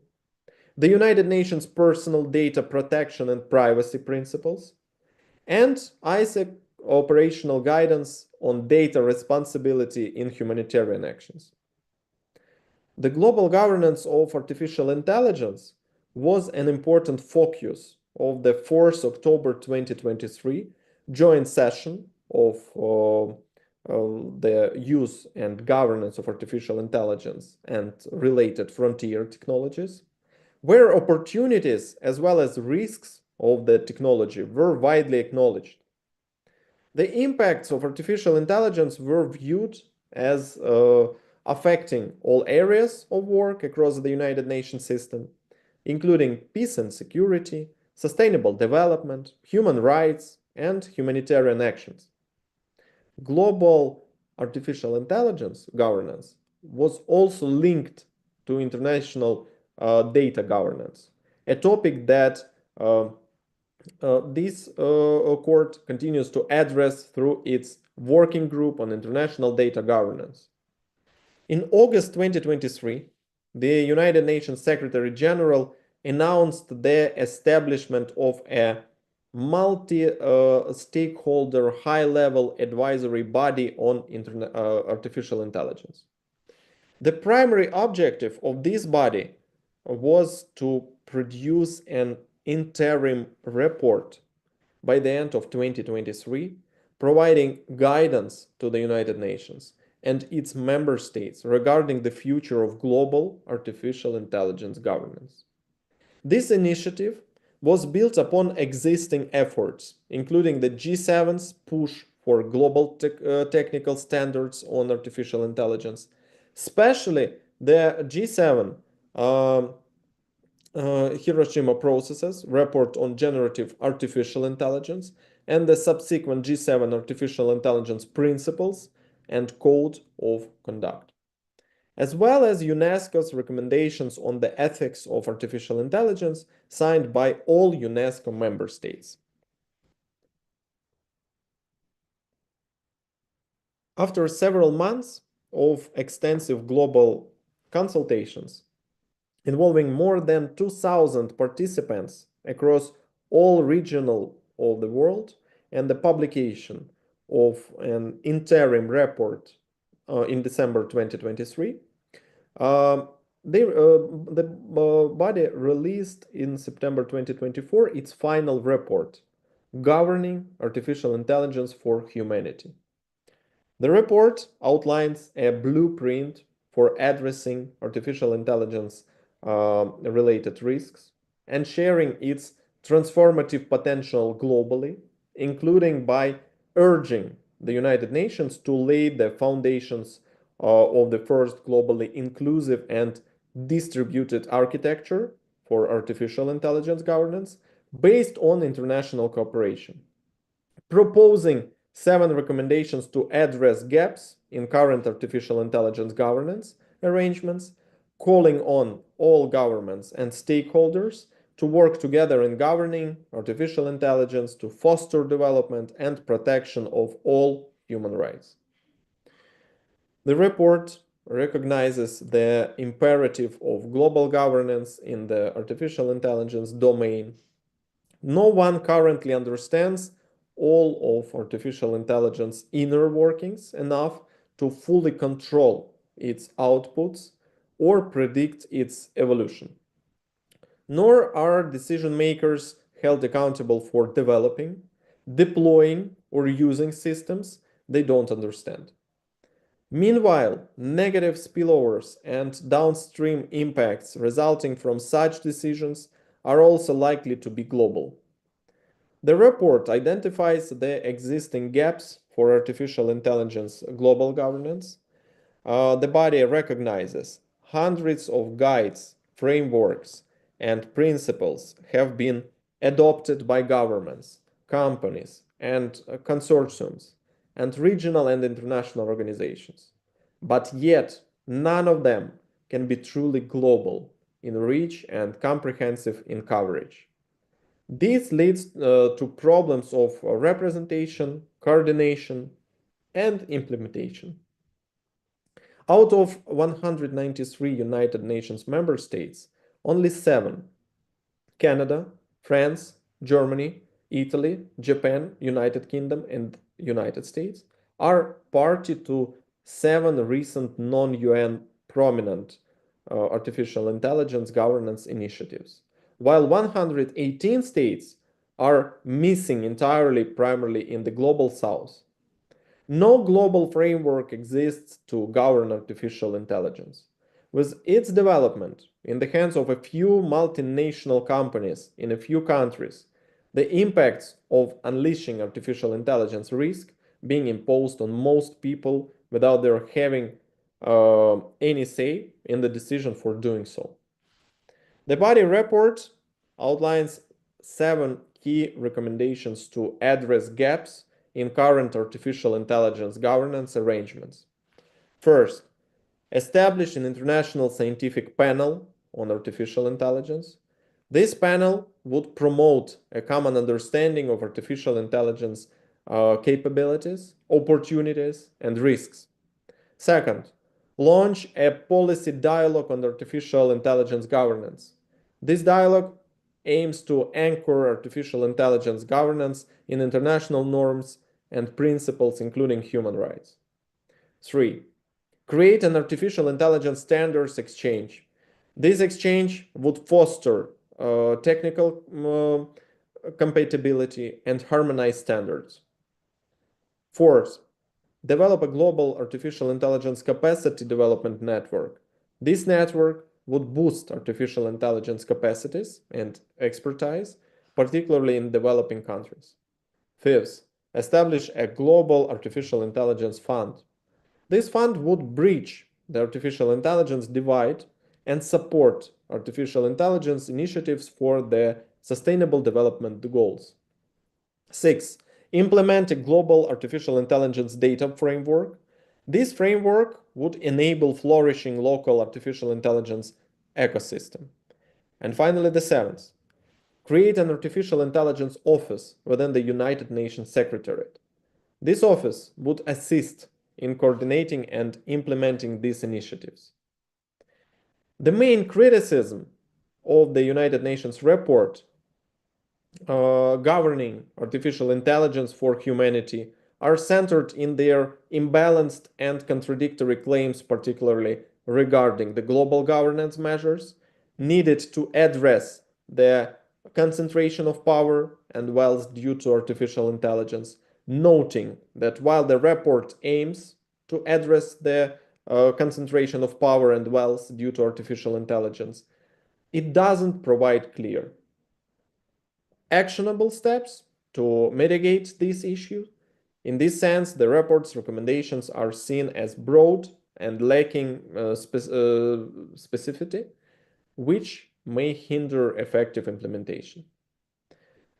the United Nations Personal Data Protection and Privacy Principles, and ISAC Operational Guidance on Data Responsibility in Humanitarian Actions. The global governance of artificial intelligence was an important focus of the 4th October 2023 joint session of the use and governance of artificial intelligence and related frontier technologies, where opportunities as well as risks of the technology were widely acknowledged. The impacts of artificial intelligence were viewed as affecting all areas of work across the United Nations system, including peace and security, sustainable development, human rights, and humanitarian actions. Global artificial intelligence governance was also linked to international data governance, a topic that this court continues to address through its working group on international data governance. In August 2023, the United Nations Secretary General announced the establishment of a multi-stakeholder high-level advisory body on artificial intelligence. The primary objective of this body was to produce an interim report by the end of 2023, providing guidance to the United Nations and its member states regarding the future of global artificial intelligence governance. This initiative was built upon existing efforts, including the G7's push for global technical standards on artificial intelligence, especially the G7 Hiroshima Processes report on generative artificial intelligence and the subsequent G7 artificial intelligence principles and code of conduct, as well as UNESCO's recommendations on the ethics of artificial intelligence signed by all UNESCO member states. After several months of extensive global consultations, involving more than 2,000 participants across all regions of the world, and the publication of an interim report in December 2023, the body released in September 2024 its final report, Governing Artificial Intelligence for Humanity. The report outlines a blueprint for addressing artificial intelligence related risks and sharing its transformative potential globally, including by urging the United Nations to lay the foundations of the first globally inclusive and distributed architecture for artificial intelligence governance based on international cooperation, proposing 7 recommendations to address gaps in current artificial intelligence governance arrangements, calling on all governments and stakeholders to work together in governing artificial intelligence to foster development and protection of all human rights. The report recognizes the imperative of global governance in the artificial intelligence domain. No one currently understands all of artificial intelligence inner workings enough to fully control its outputs or predict its evolution. Nor are decision makers held accountable for developing, deploying, or using systems they don't understand. Meanwhile, negative spillovers and downstream impacts resulting from such decisions are also likely to be global. The report identifies the existing gaps for artificial intelligence global governance. The body recognizes hundreds of guides, frameworks, and principles have been adopted by governments, companies, and consortiums, and regional and international organizations. But yet, none of them can be truly global in reach and comprehensive in coverage. This leads to problems of representation, coordination, and implementation. Out of 193 United Nations member states, only 7, Canada, France, Germany, Italy, Japan, United Kingdom, and United States, are party to 7 recent non-UN prominent artificial intelligence governance initiatives, while 118 states are missing entirely, primarily in the Global South. No global framework exists to govern artificial intelligence. With its development in the hands of a few multinational companies in a few countries, the impacts of unleashing artificial intelligence risk being imposed on most people without their having any say in the decision for doing so. The body report outlines 7 key recommendations to address gaps in current artificial intelligence governance arrangements. First, establish an international scientific panel on artificial intelligence. This panel would promote a common understanding of artificial intelligence capabilities, opportunities, and risks. Second, launch a policy dialogue on artificial intelligence governance. This dialogue aims to anchor artificial intelligence governance in international norms and principles, including human rights. 3. create an artificial intelligence standards exchange. This exchange would foster technical compatibility and harmonized standards. Fourth, develop a global artificial intelligence capacity development network. This network would boost artificial intelligence capacities and expertise, particularly in developing countries. Fifth, establish a global artificial intelligence fund. This fund would bridge the artificial intelligence divide and support artificial intelligence initiatives for the Sustainable Development Goals. 6. Implement a global artificial intelligence data framework. This framework would enable flourishing local artificial intelligence ecosystem. And finally, the seventh. Create an artificial intelligence office within the United Nations Secretariat. This office would assist in coordinating and implementing these initiatives. The main criticism of the United Nations report governing artificial intelligence for humanity are centered in their imbalanced and contradictory claims, particularly regarding the global governance measures needed to address the concentration of power and wealth due to artificial intelligence, noting that while the report aims to address the concentration of power and wealth due to artificial intelligence, it doesn't provide clear, actionable steps to mitigate this issue. In this sense, the report's recommendations are seen as broad and lacking specificity, which may hinder effective implementation.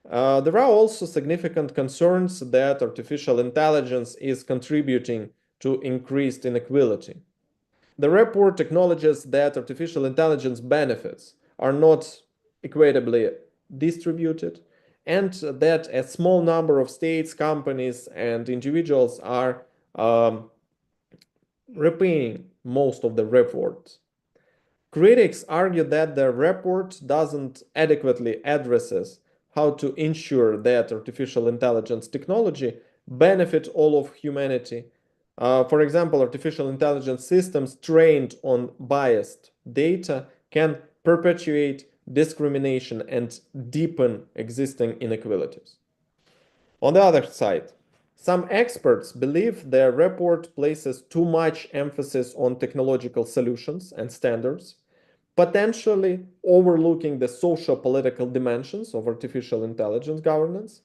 There are also significant concerns that artificial intelligence is contributing to increased inequality. The report acknowledges that artificial intelligence benefits are not equitably distributed, and that a small number of states, companies, and individuals are repaying most of the rewards. Critics argue that the report doesn't adequately addresses how to ensure that artificial intelligence technology benefit all of humanity. For example, artificial intelligence systems trained on biased data can perpetuate discrimination and deepen existing inequalities. On the other side, some experts believe the report places too much emphasis on technological solutions and standards, potentially overlooking the socio-political dimensions of artificial intelligence governance.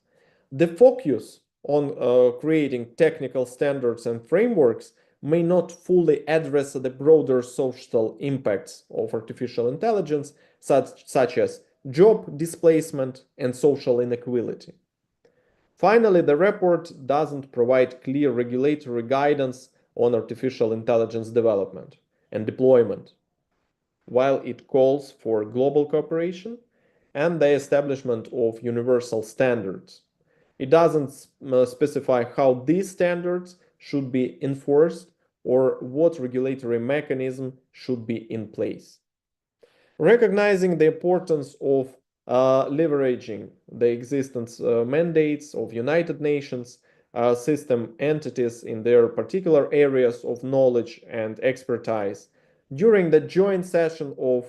The focus on creating technical standards and frameworks may not fully address the broader social impacts of artificial intelligence, such as job displacement and social inequality. Finally, the report doesn't provide clear regulatory guidance on artificial intelligence development and deployment, while it calls for global cooperation and the establishment of universal standards. It doesn't specify how these standards should be enforced or what regulatory mechanism should be in place. Recognizing the importance of leveraging the existence mandates of United Nations system entities in their particular areas of knowledge and expertise, during the joint session of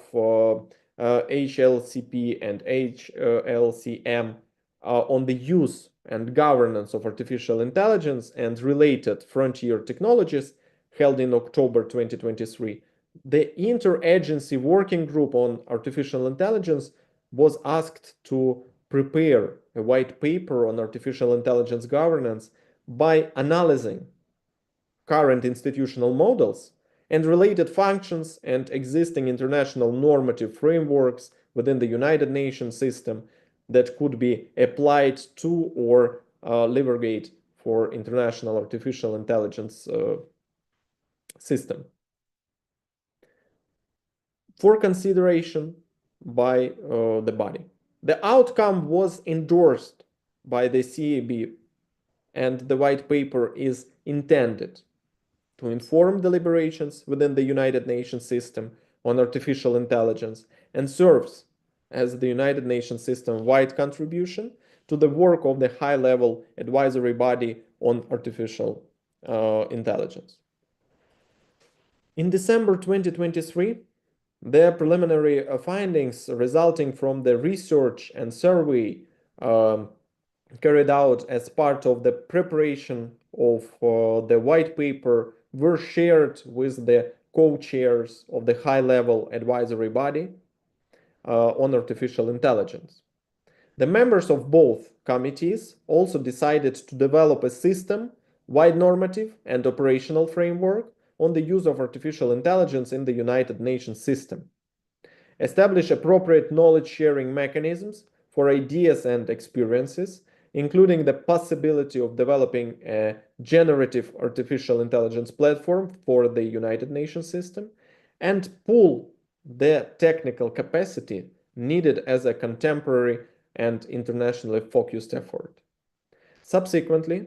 HLCP and HLCM on the use and governance of artificial intelligence and related frontier technologies, held in October 2023, the Interagency Working Group on Artificial Intelligence was asked to prepare a white paper on artificial intelligence governance by analyzing current institutional models and related functions and existing international normative frameworks within the United Nations system that could be applied to or leveraged for international artificial intelligence system for consideration by the body. The outcome was endorsed by the CAB, and the white paper is intended to inform deliberations within the United Nations system on artificial intelligence and serves as the United Nations system-wide contribution to the work of the high-level advisory body on artificial intelligence. In December 2023, the preliminary findings resulting from the research and survey carried out as part of the preparation of the white paper were shared with the co-chairs of the high-level advisory body on artificial intelligence. The members of both committees also decided to develop a system-wide normative and operational framework on the use of artificial intelligence in the United Nations system, establish appropriate knowledge-sharing mechanisms for ideas and experiences, including the possibility of developing a generative artificial intelligence platform for the United Nations system, and pool the technical capacity needed as a contemporary and internationally focused effort. Subsequently,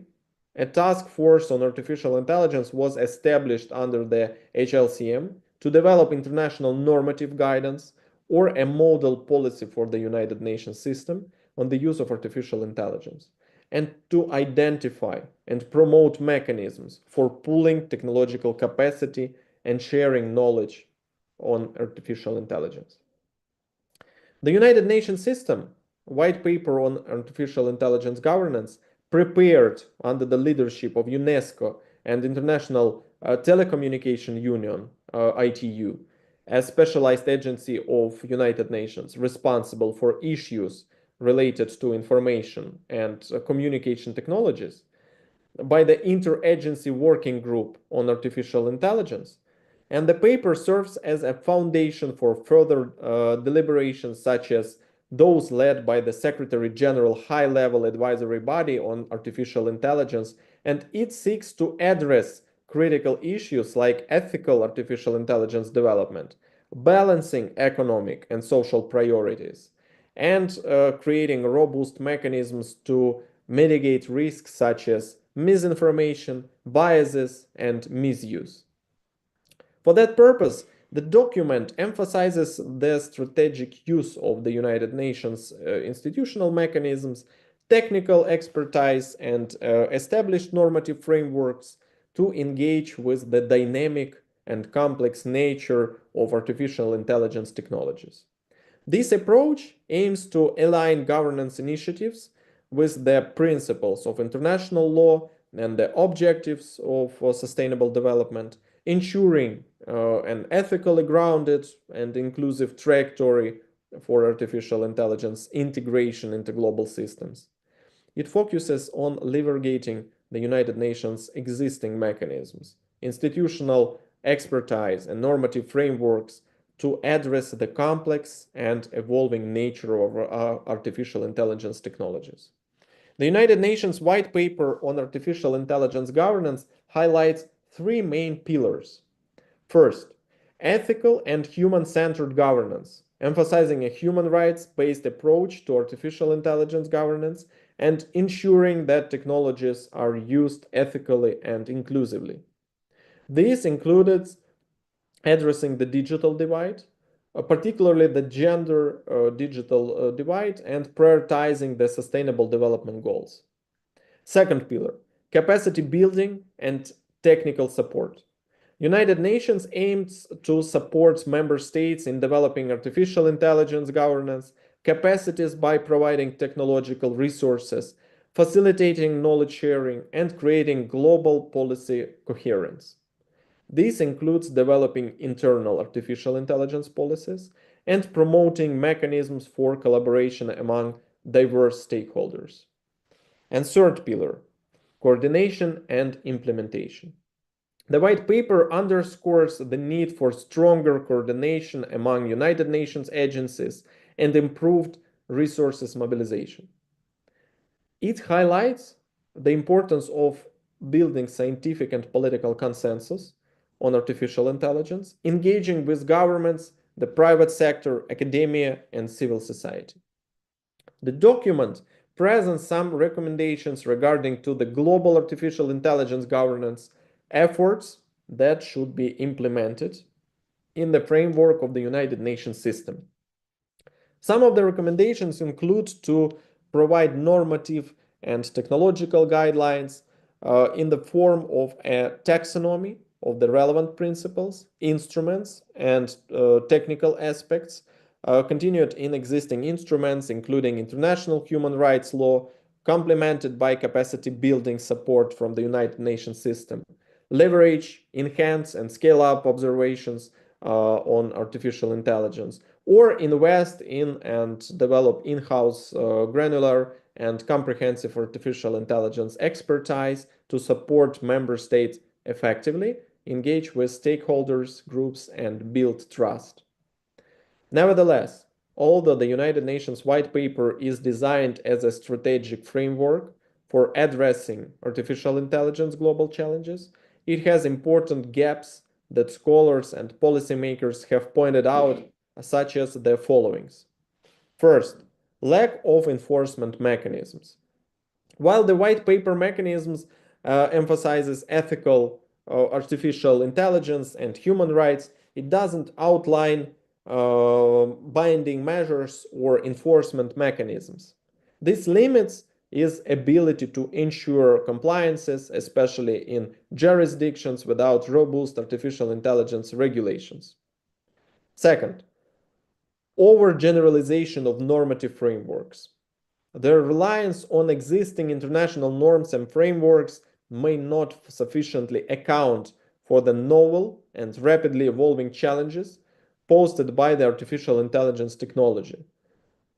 a task force on artificial intelligence was established under the HLCM to develop international normative guidance or a model policy for the United Nations system on the use of artificial intelligence, and to identify and promote mechanisms for pooling technological capacity and sharing knowledge on artificial intelligence. The United Nations system white paper on artificial intelligence governance, prepared under the leadership of UNESCO and International Telecommunication Union, ITU, a specialized agency of United Nations responsible for issues related to information and communication technologies, by the Interagency Working Group on Artificial Intelligence. And the paper serves as a foundation for further deliberations, such as those led by the Secretary General High-Level Advisory Body on Artificial Intelligence, and it seeks to address critical issues like ethical artificial intelligence development, balancing economic and social priorities, and creating robust mechanisms to mitigate risks such as misinformation, biases, and misuse. For that purpose, the document emphasizes the strategic use of the United Nations institutional mechanisms, technical expertise, and established normative frameworks to engage with the dynamic and complex nature of artificial intelligence technologies. This approach aims to align governance initiatives with the principles of international law and the objectives of sustainable development, ensuring an ethically grounded and inclusive trajectory for artificial intelligence integration into global systems. It focuses on leveraging the United Nations existing mechanisms, institutional expertise, and normative frameworks to address the complex and evolving nature of artificial intelligence technologies. The United Nations White Paper on Artificial Intelligence Governance highlights three main pillars. First, ethical and human-centered governance, emphasizing a human rights-based approach to artificial intelligence governance and ensuring that technologies are used ethically and inclusively. This included addressing the digital divide, particularly the gender digital divide, and prioritizing the sustainable development goals. Second pillar, capacity building and technical support. United Nations aims to support member states in developing artificial intelligence governance capacities by providing technological resources, facilitating knowledge sharing, and creating global policy coherence. This includes developing internal artificial intelligence policies and promoting mechanisms for collaboration among diverse stakeholders. And third pillar, coordination and implementation. The white paper underscores the need for stronger coordination among United Nations agencies and improved resources mobilization. It highlights the importance of building scientific and political consensus on artificial intelligence, engaging with governments, the private sector, academia, and civil society. The document presents some recommendations regarding to the global artificial intelligence governance efforts that should be implemented in the framework of the United Nations system. Some of the recommendations include to provide normative and technological guidelines in the form of a taxonomy of the relevant principles, instruments, and technical aspects continued in existing instruments, including international human rights law, complemented by capacity building support from the United Nations system, leverage, enhance, and scale up observations on artificial intelligence, or invest in and develop in-house granular and comprehensive artificial intelligence expertise to support member states effectively, engage with stakeholders, groups, and build trust. Nevertheless, although the United Nations White Paper is designed as a strategic framework for addressing artificial intelligence global challenges, it has important gaps that scholars and policymakers have pointed out, such as the followings. First, lack of enforcement mechanisms. While the white paper mechanisms emphasizes ethical artificial intelligence and human rights, it doesn't outline binding measures or enforcement mechanisms. This limits its ability to ensure compliances, especially in jurisdictions without robust artificial intelligence regulations. Second, overgeneralization of normative frameworks. Their reliance on existing international norms and frameworks may not sufficiently account for the novel and rapidly evolving challenges posed by the artificial intelligence technology,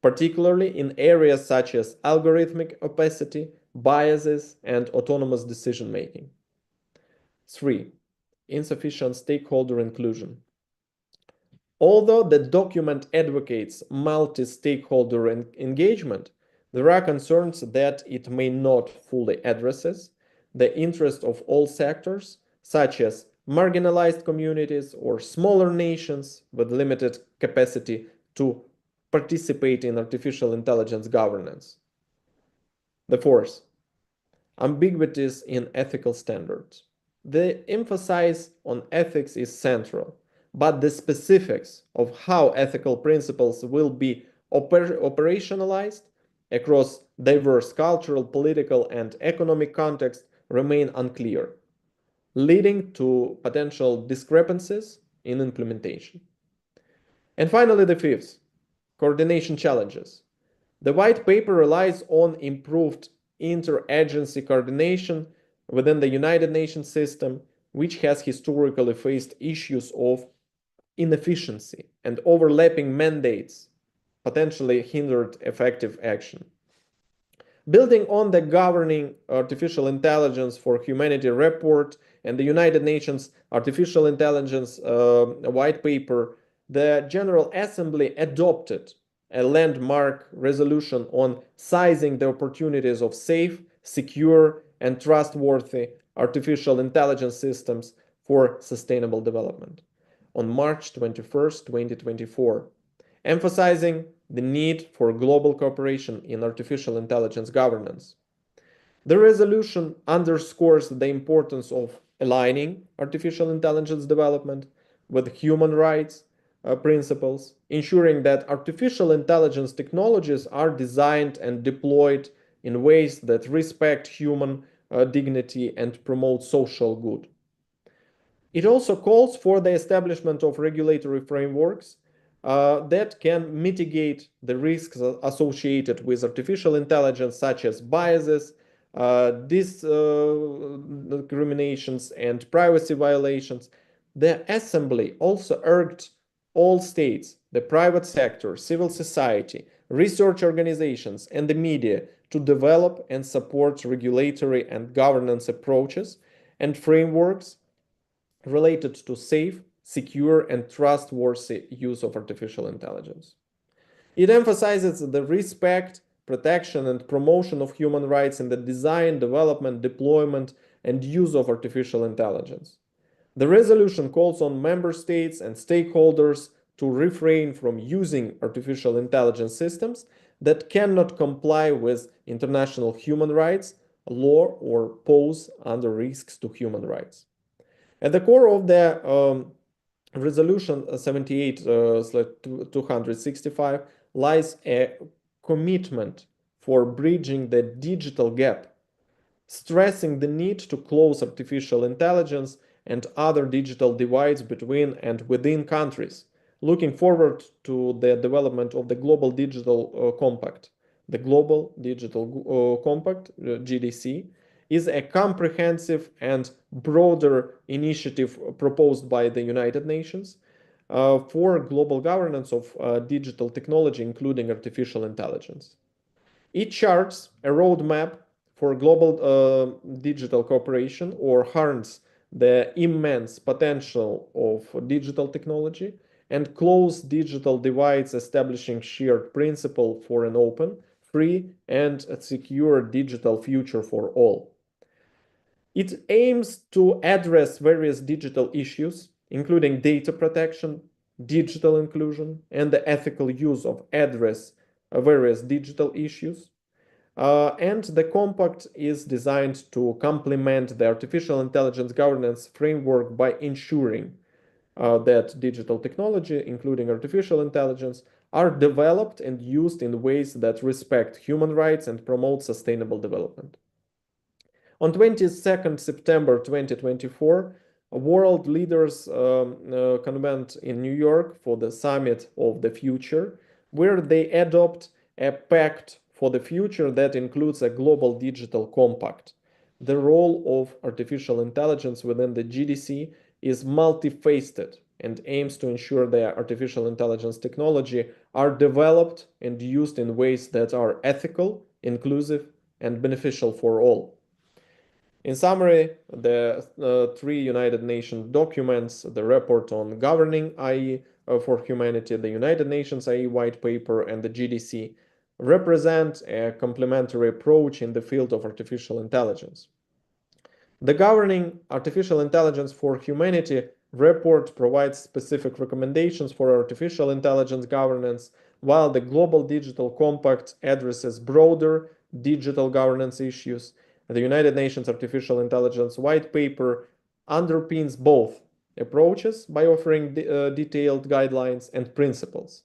particularly in areas such as algorithmic opacity, biases, and autonomous decision-making. 3. Insufficient stakeholder inclusion. Although the document advocates multi-stakeholder engagement, there are concerns that it may not fully address the interest of all sectors, such as marginalized communities or smaller nations with limited capacity to participate in artificial intelligence governance. The fourth, ambiguities in ethical standards. The emphasis on ethics is central, but the specifics of how ethical principles will be operationalized across diverse cultural, political, and economic contexts remain unclear, leading to potential discrepancies in implementation. And finally, the fifth, coordination challenges. The white paper relies on improved interagency coordination within the United Nations system, which has historically faced issues of inefficiency and overlapping mandates, potentially hindered effective action. Building on the Governing Artificial Intelligence for Humanity report and the United Nations Artificial Intelligence White Paper, the General Assembly adopted a landmark resolution on sizing the opportunities of safe, secure, and trustworthy artificial intelligence systems for sustainable development on March 21st, 2024, emphasizing the need for global cooperation in artificial intelligence governance. The resolution underscores the importance of aligning artificial intelligence development with human rights principles, ensuring that artificial intelligence technologies are designed and deployed in ways that respect human dignity and promote social good. It also calls for the establishment of regulatory frameworks that can mitigate the risks associated with artificial intelligence, such as biases, discriminations, and privacy violations. The Assembly also urged all states, the private sector, civil society, research organizations, and the media to develop and support regulatory and governance approaches and frameworks related to safe, secure, and trustworthy use of artificial intelligence. It emphasizes the respect, protection, and promotion of human rights in the design, development, deployment, and use of artificial intelligence. The resolution calls on member states and stakeholders to refrain from using artificial intelligence systems that cannot comply with international human rights law or pose under risks to human rights. At the core of the Resolution 78/265 lies a commitment for bridging the digital gap, stressing the need to close artificial intelligence and other digital divides between and within countries. Looking forward to the development of the Global Digital Compact. The Global Digital Compact, GDC, is a comprehensive and broader initiative proposed by the United Nations for global governance of digital technology, including artificial intelligence. It charts a roadmap for global digital cooperation or harness the immense potential of digital technology and close digital divides, establishing shared principle for an open, free, and secure digital future for all. It aims to address various digital issues, including data protection, digital inclusion, and the ethical use of address various digital issues. And the compact is designed to complement the artificial intelligence governance framework by ensuring that digital technology, including artificial intelligence, are developed and used in ways that respect human rights and promote sustainable development. On 22nd September 2024, world leaders convent in New York for the Summit of the Future, where they adopt a pact for the future that includes a global digital compact. The role of artificial intelligence within the GDC is multifaceted and aims to ensure that artificial intelligence technology are developed and used in ways that are ethical, inclusive, and beneficial for all. In summary, the three United Nations documents, the report on governing AI for humanity, the United Nations AI white paper, and the GDC represent a complementary approach in the field of artificial intelligence. The Governing Artificial Intelligence for Humanity report provides specific recommendations for artificial intelligence governance, while the Global Digital Compact addresses broader digital governance issues. The United Nations Artificial Intelligence White Paper underpins both approaches by offering detailed guidelines and principles.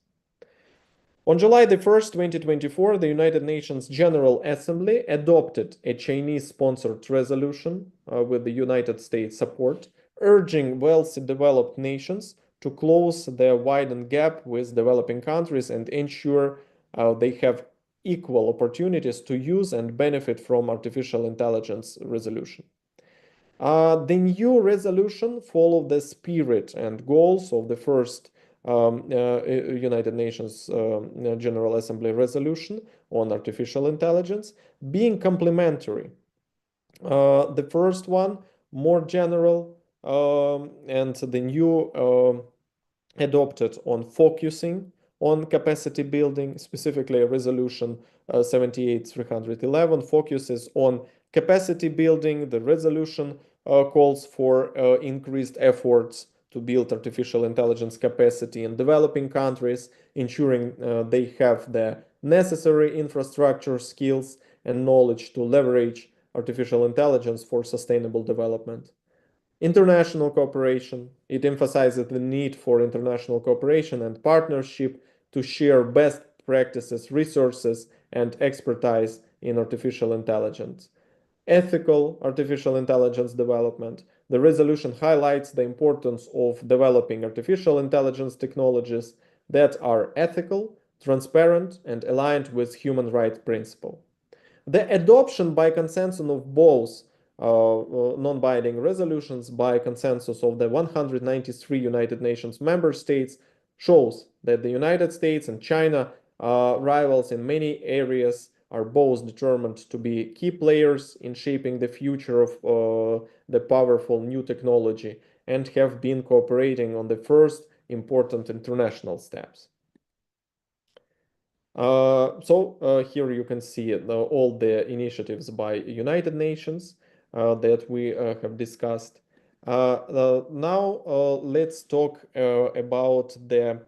On July 1st, 2024, the United Nations General Assembly adopted a Chinese-sponsored resolution with the United States support, urging wealthy developed nations to close their widened gap with developing countries and ensure they have equal opportunities to use and benefit from artificial intelligence resolution. The new resolution followed the spirit and goals of the first United Nations General Assembly resolution on artificial intelligence, being complementary. The first one, more general, and the new adopted on focusing on capacity building, specifically resolution 78/311 focuses on capacity building. The resolution calls for increased efforts to build artificial intelligence capacity in developing countries, ensuring they have the necessary infrastructure, skills, and knowledge to leverage artificial intelligence for sustainable development. International cooperation. It emphasizes the need for international cooperation and partnership to share best practices, resources, and expertise in artificial intelligence. Ethical artificial intelligence development. The resolution highlights the importance of developing artificial intelligence technologies that are ethical, transparent, and aligned with human rights principles. The adoption by consensus of both non-binding resolutions by consensus of the 193 United Nations member states shows that the United States and China, rivals in many areas, are both determined to be key players in shaping the future of the powerful new technology and have been cooperating on the first important international steps. Here you can see all the initiatives by United Nations that we have discussed. Now let's talk about the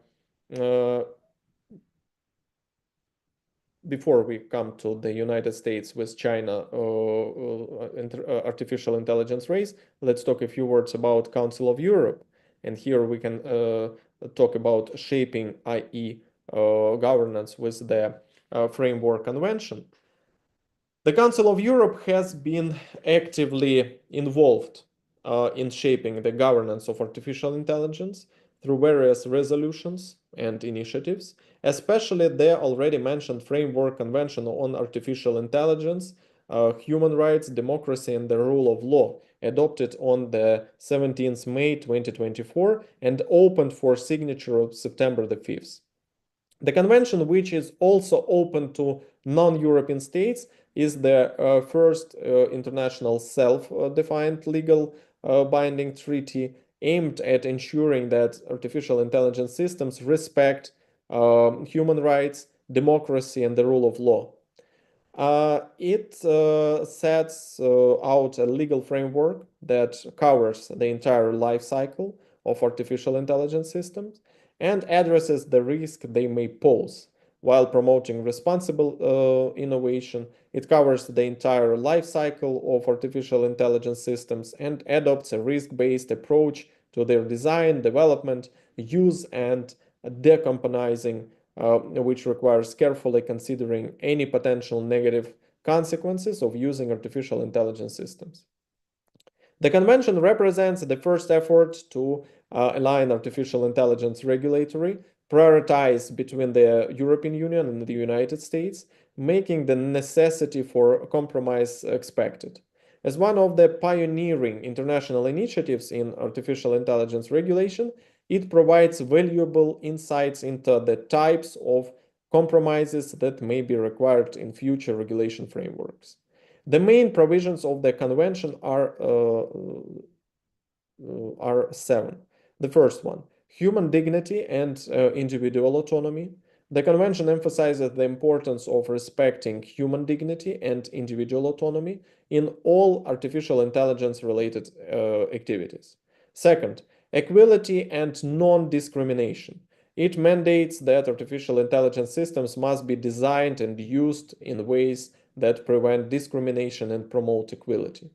before we come to the United States with China artificial intelligence race, let's talk a few words about Council of Europe. And here we can talk about shaping IE governance with the Framework Convention. The Council of Europe has been actively involved in shaping the governance of artificial intelligence through various resolutions and initiatives, especially the already mentioned Framework Convention on Artificial Intelligence, Human Rights, Democracy, and the Rule of Law, adopted on the 17th May 2024 and opened for signature on September the 5th. The convention, which is also open to non-European states, is the first international self-defined legal binding treaty aimed at ensuring that artificial intelligence systems respect human rights, democracy, and the rule of law. It sets out a legal framework that covers the entire life cycle of artificial intelligence systems and addresses the risk they may pose. While promoting responsible innovation, it covers the entire life cycle of artificial intelligence systems and adopts a risk-based approach to their design, development, use, and decomposing, which requires carefully considering any potential negative consequences of using artificial intelligence systems. The convention represents the first effort to align artificial intelligence regulatory prioritize between the European Union and the United States, making the necessity for compromise expected. As one of the pioneering international initiatives in artificial intelligence regulation, it provides valuable insights into the types of compromises that may be required in future regulation frameworks. The main provisions of the convention are seven. The first one, human dignity and individual autonomy. The convention emphasizes the importance of respecting human dignity and individual autonomy in all artificial intelligence-related activities. Second, equality and non-discrimination. It mandates that artificial intelligence systems must be designed and used in ways that prevent discrimination and promote equality.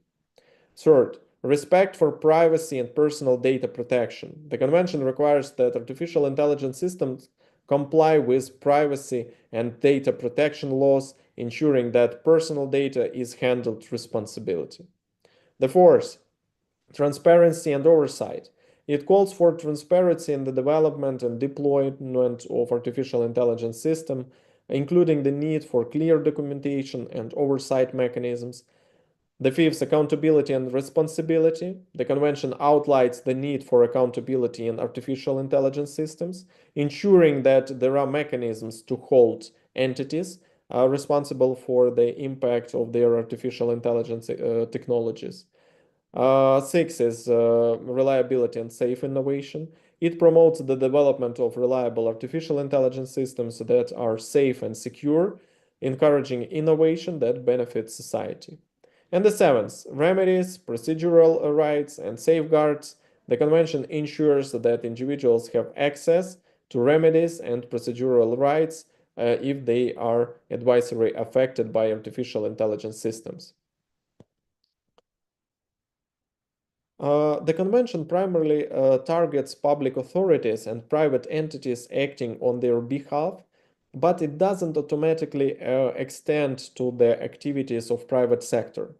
Third, respect for privacy and personal data protection. The convention requires that artificial intelligence systems comply with privacy and data protection laws, ensuring that personal data is handled responsibly. The fourth, transparency and oversight. It calls for transparency in the development and deployment of artificial intelligence systems, including the need for clear documentation and oversight mechanisms. The fifth, accountability and responsibility. The convention outlines the need for accountability in artificial intelligence systems, ensuring that there are mechanisms to hold entities responsible for the impact of their artificial intelligence technologies. Six is reliability and safe innovation. It promotes the development of reliable artificial intelligence systems that are safe and secure, encouraging innovation that benefits society. And the seventh, remedies, procedural rights, and safeguards. The convention ensures that individuals have access to remedies and procedural rights if they are advisory affected by artificial intelligence systems. The convention primarily targets public authorities and private entities acting on their behalf, but it doesn't automatically extend to the activities of private sector.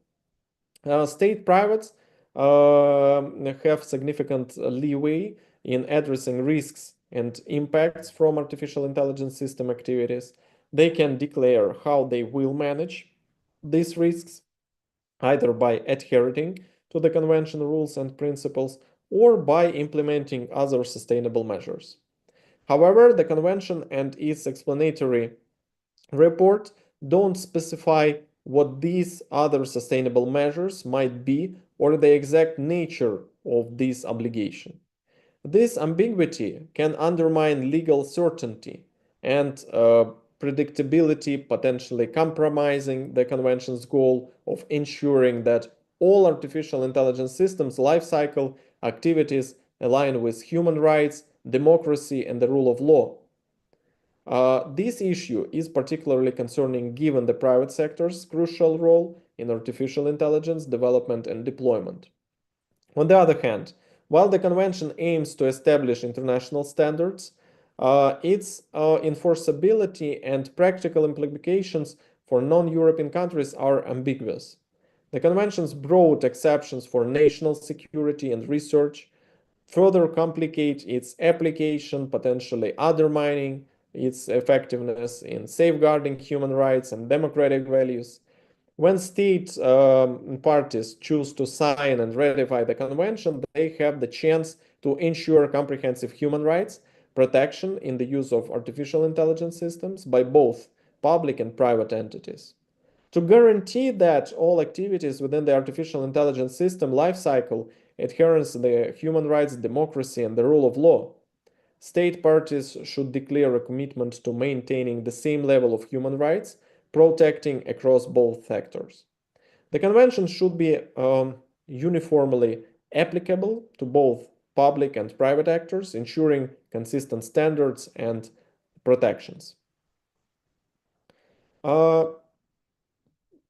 State privates have significant leeway in addressing risks and impacts from artificial intelligence system activities. They can declare how they will manage these risks, either by adhering to the convention rules and principles or by implementing other sustainable measures. However, the convention and its explanatory report don't specify what these other sustainable measures might be or the exact nature of this obligation. This ambiguity can undermine legal certainty and predictability, potentially compromising the convention's goal of ensuring that all artificial intelligence systems' lifecycle activities align with human rights, democracy, and the rule of law. This issue is particularly concerning given the private sector's crucial role in artificial intelligence development and deployment. On the other hand, while the convention aims to establish international standards, its enforceability and practical implications for non-European countries are ambiguous. The The convention's broad exceptions for national security and research further complicate its application, potentially undermining its effectiveness in safeguarding human rights and democratic values. When state parties choose to sign and ratify the convention, they have the chance to ensure comprehensive human rights protection in the use of artificial intelligence systems by both public and private entities. To guarantee that all activities within the artificial intelligence system lifecycle adherence to the human rights, democracy, and the rule of law, state parties should declare a commitment to maintaining the same level of human rights, protecting across both sectors. The convention should be uniformly applicable to both public and private actors, ensuring consistent standards and protections.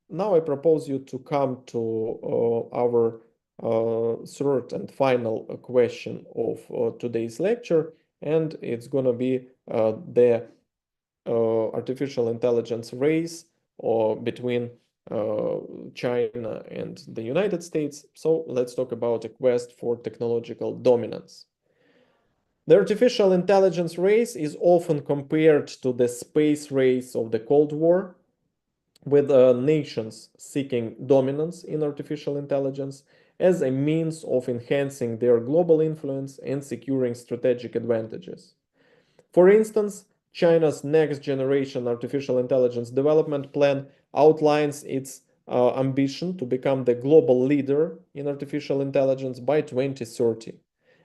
Now I propose you to come to our third and final question of today's lecture, and it's going to be the artificial intelligence race between China and the United States. So let's talk about a quest for technological dominance. The artificial intelligence race is often compared to the space race of the Cold War, with nations seeking dominance in artificial intelligence as a means of enhancing their global influence and securing strategic advantages. For instance, China's next generation artificial intelligence development plan outlines its ambition to become the global leader in artificial intelligence by 2030,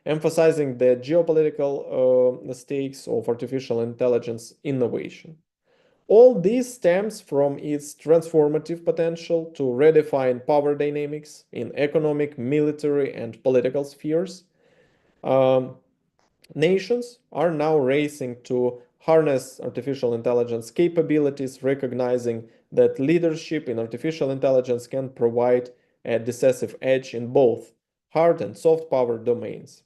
emphasizing the geopolitical stakes of artificial intelligence innovation. All this stems from its transformative potential to redefine power dynamics in economic, military, and political spheres. Nations are now racing to harness artificial intelligence capabilities, recognizing that leadership in artificial intelligence can provide a decisive edge in both hard and soft power domains.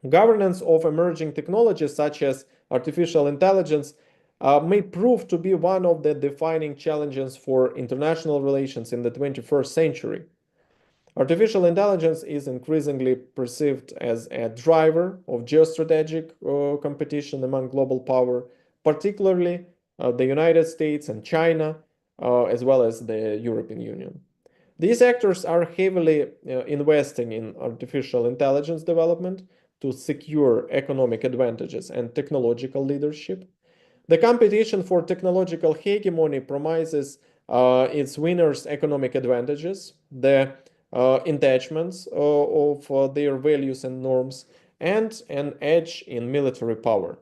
Governance of emerging technologies such as artificial intelligence may prove to be one of the defining challenges for international relations in the 21st century. Artificial intelligence is increasingly perceived as a driver of geostrategic competition among global power, particularly the United States and China, as well as the European Union. These actors are heavily investing in artificial intelligence development to secure economic advantages and technological leadership. The competition for technological hegemony promises its winners economic advantages, the attachments of their values and norms, and an edge in military power.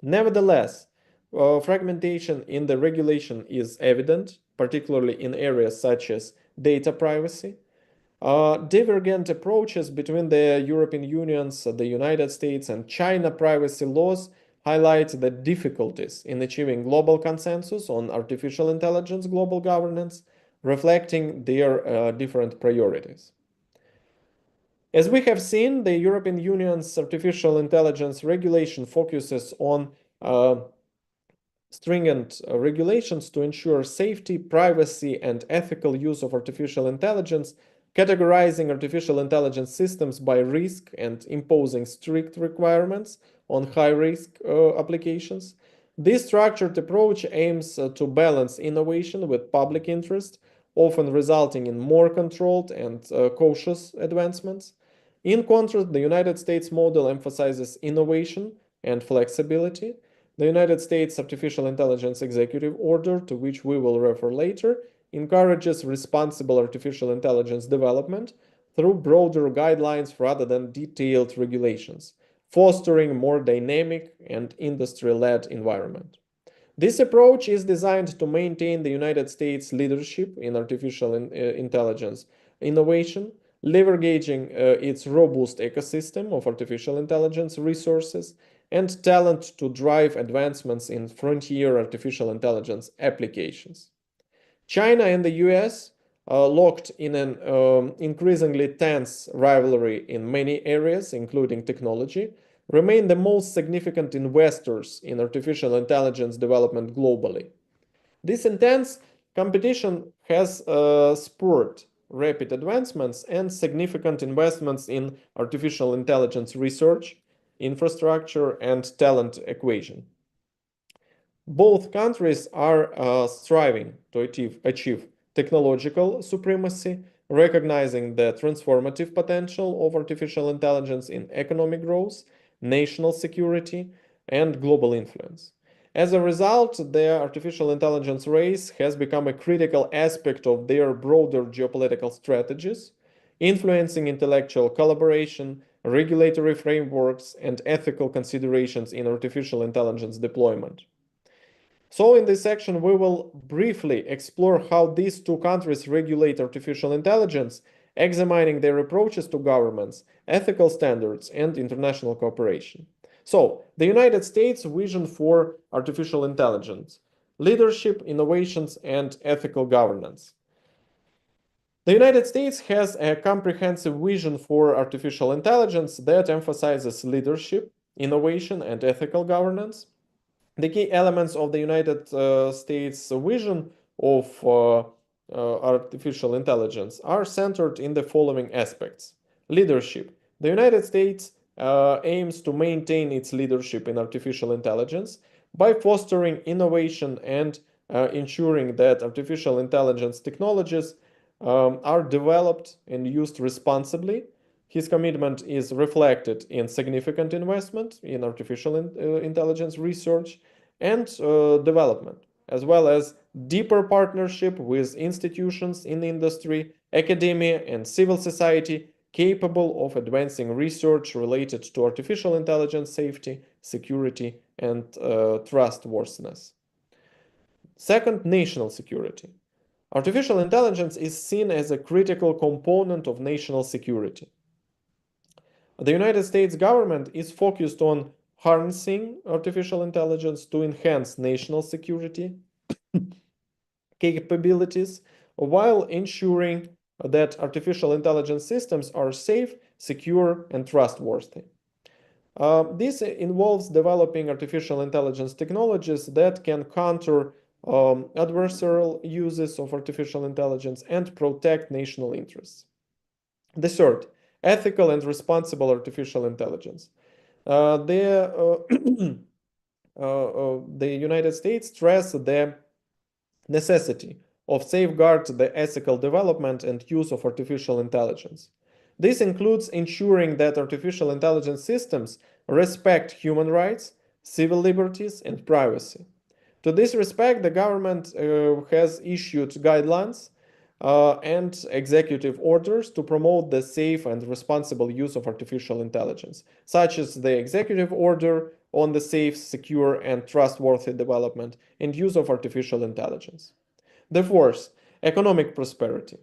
Nevertheless, fragmentation in the regulation is evident, particularly in areas such as data privacy. Divergent approaches between the European Union's, the United States, and China privacy laws highlight the difficulties in achieving global consensus on artificial intelligence global governance, reflecting their different priorities. As we have seen, the European Union's artificial intelligence regulation focuses on stringent regulations to ensure safety, privacy, and ethical use of artificial intelligence, categorizing artificial intelligence systems by risk and imposing strict requirements on high-risk applications. This structured approach aims to balance innovation with public interest, often resulting in more controlled and cautious advancements. In contrast, the United States model emphasizes innovation and flexibility. The United States Artificial Intelligence Executive Order, to which we will refer later, encourages responsible artificial intelligence development through broader guidelines rather than detailed regulations, fostering a more dynamic and industry-led environment. This approach is designed to maintain the United States leadership in artificial intelligence innovation, leveraging its robust ecosystem of artificial intelligence resources and talent to drive advancements in frontier artificial intelligence applications. China and the US, locked in an increasingly tense rivalry in many areas, including technology, remain the most significant investors in artificial intelligence development globally. This intense competition has spurred rapid advancements and significant investments in artificial intelligence research, infrastructure, and talent acquisition. Both countries are striving to achieve technological supremacy, recognizing the transformative potential of artificial intelligence in economic growth, national security, and global influence. As a result, the artificial intelligence race has become a critical aspect of their broader geopolitical strategies, influencing intellectual collaboration, regulatory frameworks, and ethical considerations in artificial intelligence deployment. So in this section, we will briefly explore how these two countries regulate artificial intelligence, examining their approaches to governments, ethical standards, and international cooperation. So, the United States' vision for artificial intelligence: leadership, innovations, and ethical governance. The United States has a comprehensive vision for artificial intelligence that emphasizes leadership, innovation, and ethical governance. The key elements of the United States vision of artificial intelligence are centered in the following aspects. Leadership. The United States aims to maintain its leadership in artificial intelligence by fostering innovation and ensuring that artificial intelligence technologies are developed and used responsibly. His commitment is reflected in significant investment in artificial intelligence research and development, as well as deeper partnership with institutions in industry, academia, and civil society capable of advancing research related to artificial intelligence safety, security, and trustworthiness. Second, national security. Artificial intelligence is seen as a critical component of national security. The United States government is focused on harnessing artificial intelligence to enhance national security capabilities while ensuring that artificial intelligence systems are safe, secure, and trustworthy. This involves developing artificial intelligence technologies that can counter adversarial uses of artificial intelligence and protect national interests. The third, ethical and responsible artificial intelligence. The United States stressed the necessity of safeguard the ethical development and use of artificial intelligence. This includes ensuring that artificial intelligence systems respect human rights, civil liberties, and privacy. To this respect, the government has issued guidelines and executive orders to promote the safe and responsible use of artificial intelligence, such as the Executive Order on the Safe, Secure, and Trustworthy Development and Use of Artificial Intelligence. The fourth, economic prosperity.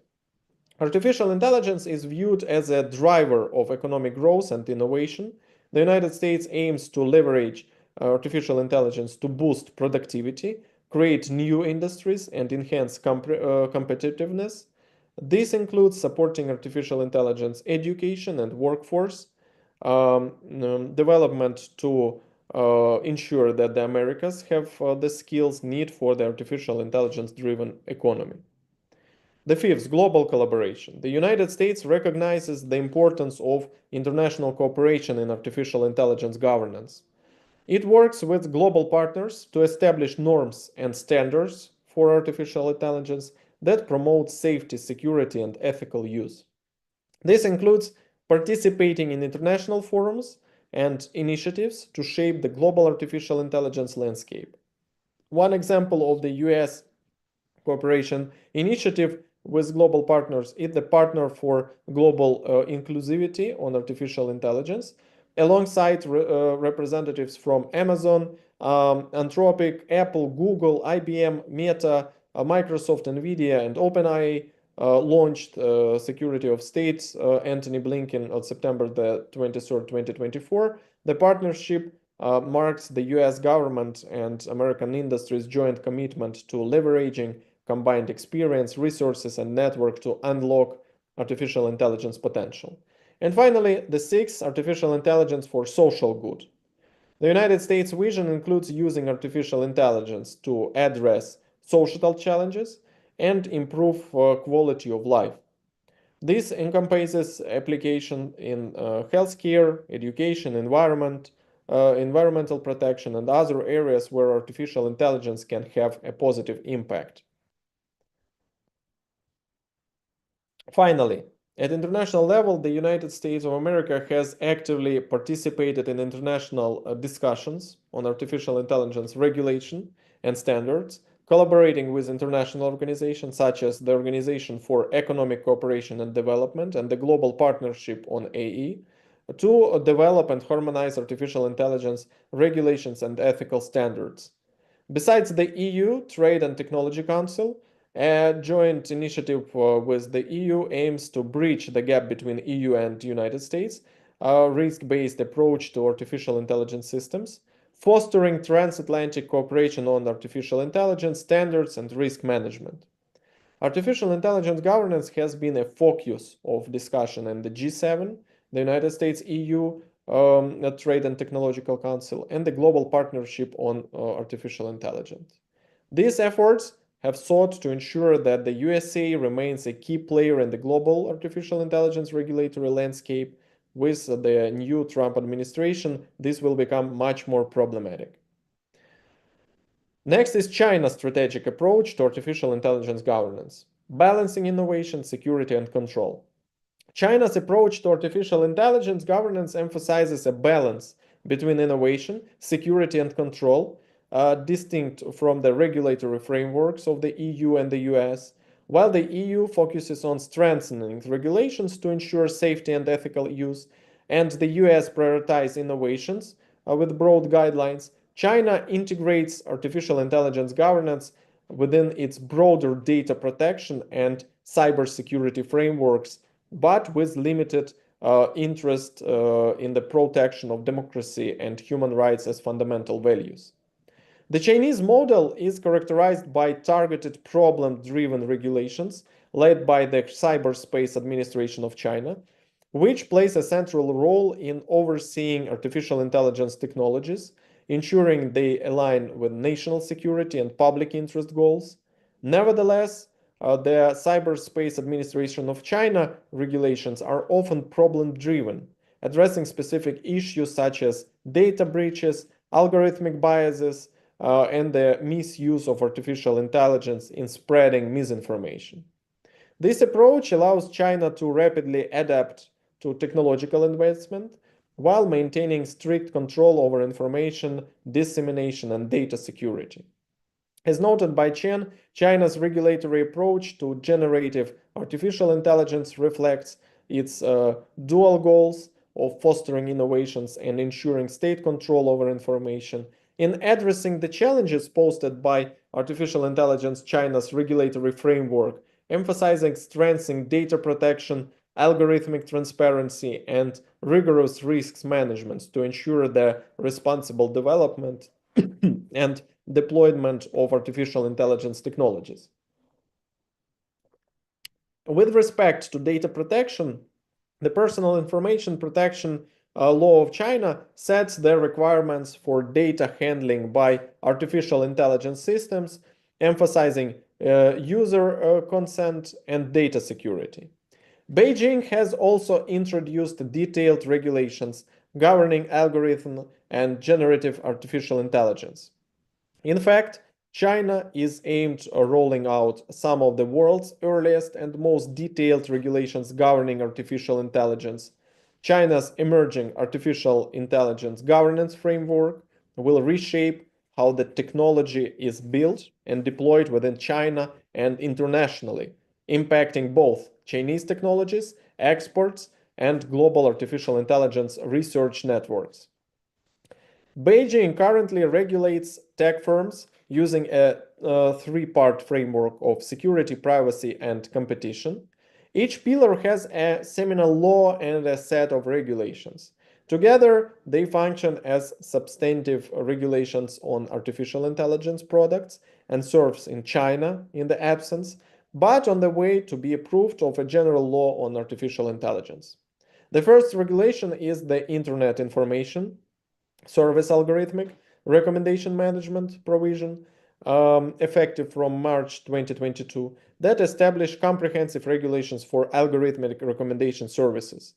Artificial intelligence is viewed as a driver of economic growth and innovation. The United States aims to leverage artificial intelligence to boost productivity, create new industries, and enhance competitiveness. This includes supporting artificial intelligence education and workforce development to ensure that the Americas have the skills needed for the artificial intelligence-driven economy. The fifth, global collaboration. The United States recognizes the importance of international cooperation in artificial intelligence governance. It works with global partners to establish norms and standards for artificial intelligence that promote safety, security, and ethical use. This includes participating in international forums and initiatives to shape the global artificial intelligence landscape. One example of the US cooperation initiative with global partners is the Partner for Global Inclusivity on Artificial Intelligence, alongside representatives from Amazon, Anthropic, Apple, Google, IBM, Meta, Microsoft, NVIDIA, and OpenAI launched Secretary of State Antony Blinken on September the 23rd, 2024. The partnership marks the US government and American industry's joint commitment to leveraging combined experience, resources, and network to unlock artificial intelligence potential. And finally, the sixth, artificial intelligence for social good. The United States vision includes using artificial intelligence to address societal challenges and improve quality of life. This encompasses application in healthcare, education, environmental protection, and other areas where artificial intelligence can have a positive impact. Finally, at international level, the United States of America has actively participated in international discussions on artificial intelligence regulation and standards, collaborating with international organizations such as the Organization for Economic Cooperation and Development and the Global Partnership on AI, to develop and harmonize artificial intelligence regulations and ethical standards. Besides the EU Trade and Technology Council, a joint initiative with the EU aims to bridge the gap between EU and United States, a risk-based approach to artificial intelligence systems, fostering transatlantic cooperation on artificial intelligence standards and risk management. Artificial intelligence governance has been a focus of discussion in the G7, the United States EU Trade and Technological Council, and the Global Partnership on Artificial Intelligence. These efforts have sought to ensure that the USA remains a key player in the global artificial intelligence regulatory landscape. With the new Trump administration, this will become much more problematic. Next is China's strategic approach to artificial intelligence governance, balancing innovation, security, and control. China's approach to artificial intelligence governance emphasizes a balance between innovation, security, and control, distinct from the regulatory frameworks of the EU and the US, while the EU focuses on strengthening regulations to ensure safety and ethical use, and the US prioritizes innovations with broad guidelines. China integrates artificial intelligence governance within its broader data protection and cybersecurity frameworks, but with limited interest in the protection of democracy and human rights as fundamental values. The Chinese model is characterized by targeted problem-driven regulations led by the Cyberspace Administration of China, which plays a central role in overseeing artificial intelligence technologies, ensuring they align with national security and public interest goals. Nevertheless, the Cyberspace Administration of China regulations are often problem-driven, addressing specific issues such as data breaches, algorithmic biases, and the misuse of artificial intelligence in spreading misinformation. This approach allows China to rapidly adapt to technological advancement while maintaining strict control over information dissemination and data security. As noted by Chen, China's regulatory approach to generative artificial intelligence reflects its dual goals of fostering innovations and ensuring state control over information. In addressing the challenges posed by artificial intelligence, China's regulatory framework, emphasizing strengthening data protection, algorithmic transparency, and rigorous risks management to ensure the responsible development and deployment of artificial intelligence technologies. With respect to data protection, the Personal Information Protection Law of China sets the requirements for data handling by artificial intelligence systems, emphasizing user consent and data security. Beijing has also introduced detailed regulations governing algorithm and generative artificial intelligence. In fact, China is aimed at rolling out some of the world's earliest and most detailed regulations governing artificial intelligence. China's emerging artificial intelligence governance framework will reshape how the technology is built and deployed within China and internationally, impacting both Chinese technologies, exports, and global artificial intelligence research networks. Beijing currently regulates tech firms using a three-part framework of security, privacy, and competition. Each pillar has a seminal law and a set of regulations. Together, they function as substantive regulations on artificial intelligence products and serves in China in the absence, but on the way to be approved of a general law on artificial intelligence. The first regulation is the Internet Information Service Algorithmic Recommendation Management provision, effective from March 2022, that establish comprehensive regulations for algorithmic recommendation services.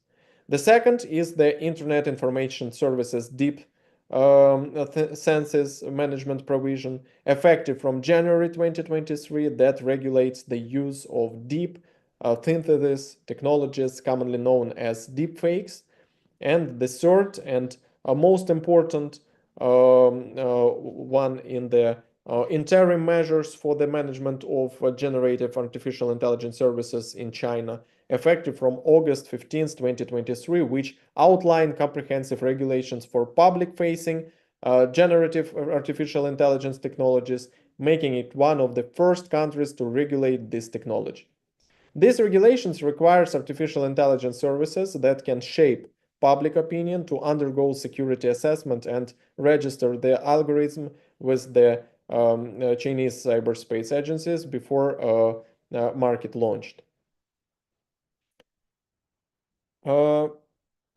The second is the Internet Information Services DIP census management provision, effective from January 2023, that regulates the use of deep synthesis technologies, commonly known as deepfakes. And the third and most important one in the interim measures for the management of generative artificial intelligence services in China, effective from August 15th, 2023, which outline comprehensive regulations for public-facing generative artificial intelligence technologies, making it one of the first countries to regulate this technology. These regulations requires artificial intelligence services that can shape public opinion to undergo security assessment and register their algorithm with the Chinese cyberspace agencies before market launched.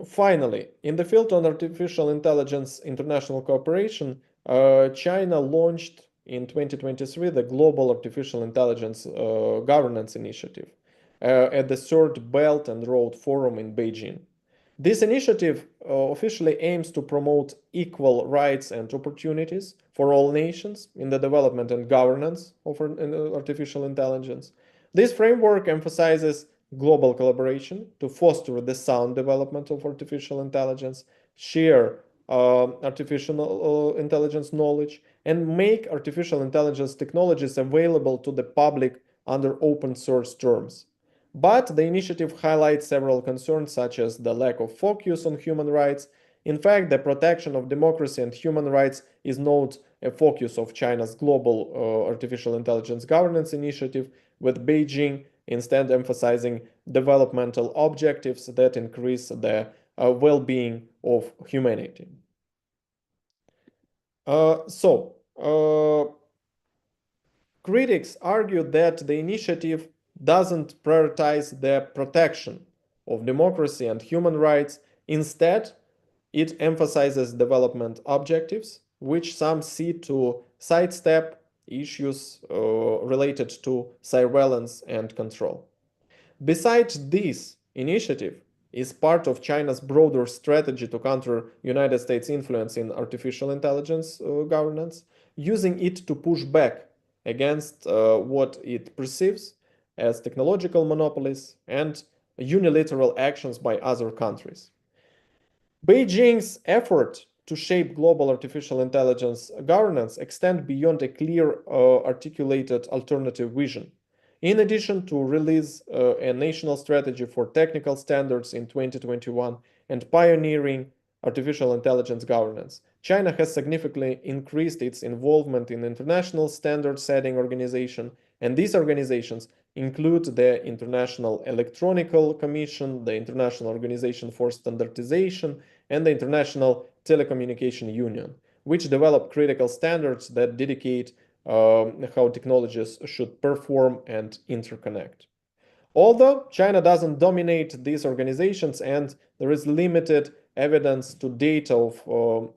Finally, in the field of artificial intelligence international cooperation, China launched in 2023 the Global Artificial Intelligence Governance Initiative at the Third Belt and Road Forum in Beijing. This initiative officially aims to promote equal rights and opportunities for all nations in the development and governance of artificial intelligence. This framework emphasizes global collaboration to foster the sound development of artificial intelligence, share artificial intelligence knowledge, and make artificial intelligence technologies available to the public under open source terms. But the initiative highlights several concerns, such as the lack of focus on human rights. In fact, the protection of democracy and human rights is not a focus of China's global artificial intelligence governance initiative, with Beijing instead emphasizing developmental objectives that increase the well-being of humanity. Critics argue that the initiative doesn't prioritize the protection of democracy and human rights. Instead, it emphasizes development objectives, which some see to sidestep issues related to surveillance and control. Besides, this initiative is part of China's broader strategy to counter United States influence in artificial intelligence governance, using it to push back against what it perceives as technological monopolies and unilateral actions by other countries. Beijing's effort to shape global artificial intelligence governance extend beyond a clear articulated alternative vision. In addition to release a national strategy for technical standards in 2021 and pioneering artificial intelligence governance, China has significantly increased its involvement in international standard setting organization, and these organizations include the International Electronical Commission, the International Organization for Standardization, and the International Telecommunication Union, which develop critical standards that dedicate how technologies should perform and interconnect. Although China doesn't dominate these organizations and there is limited evidence to date of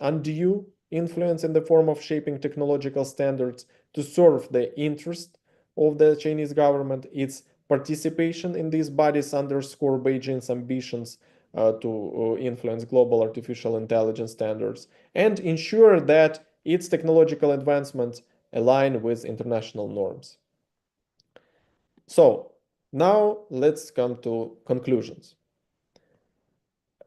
undue influence in the form of shaping technological standards to serve the interest of the Chinese government, its participation in these bodies underscore Beijing's ambitions to influence global artificial intelligence standards and ensure that its technological advancements align with international norms. So now let's come to conclusions.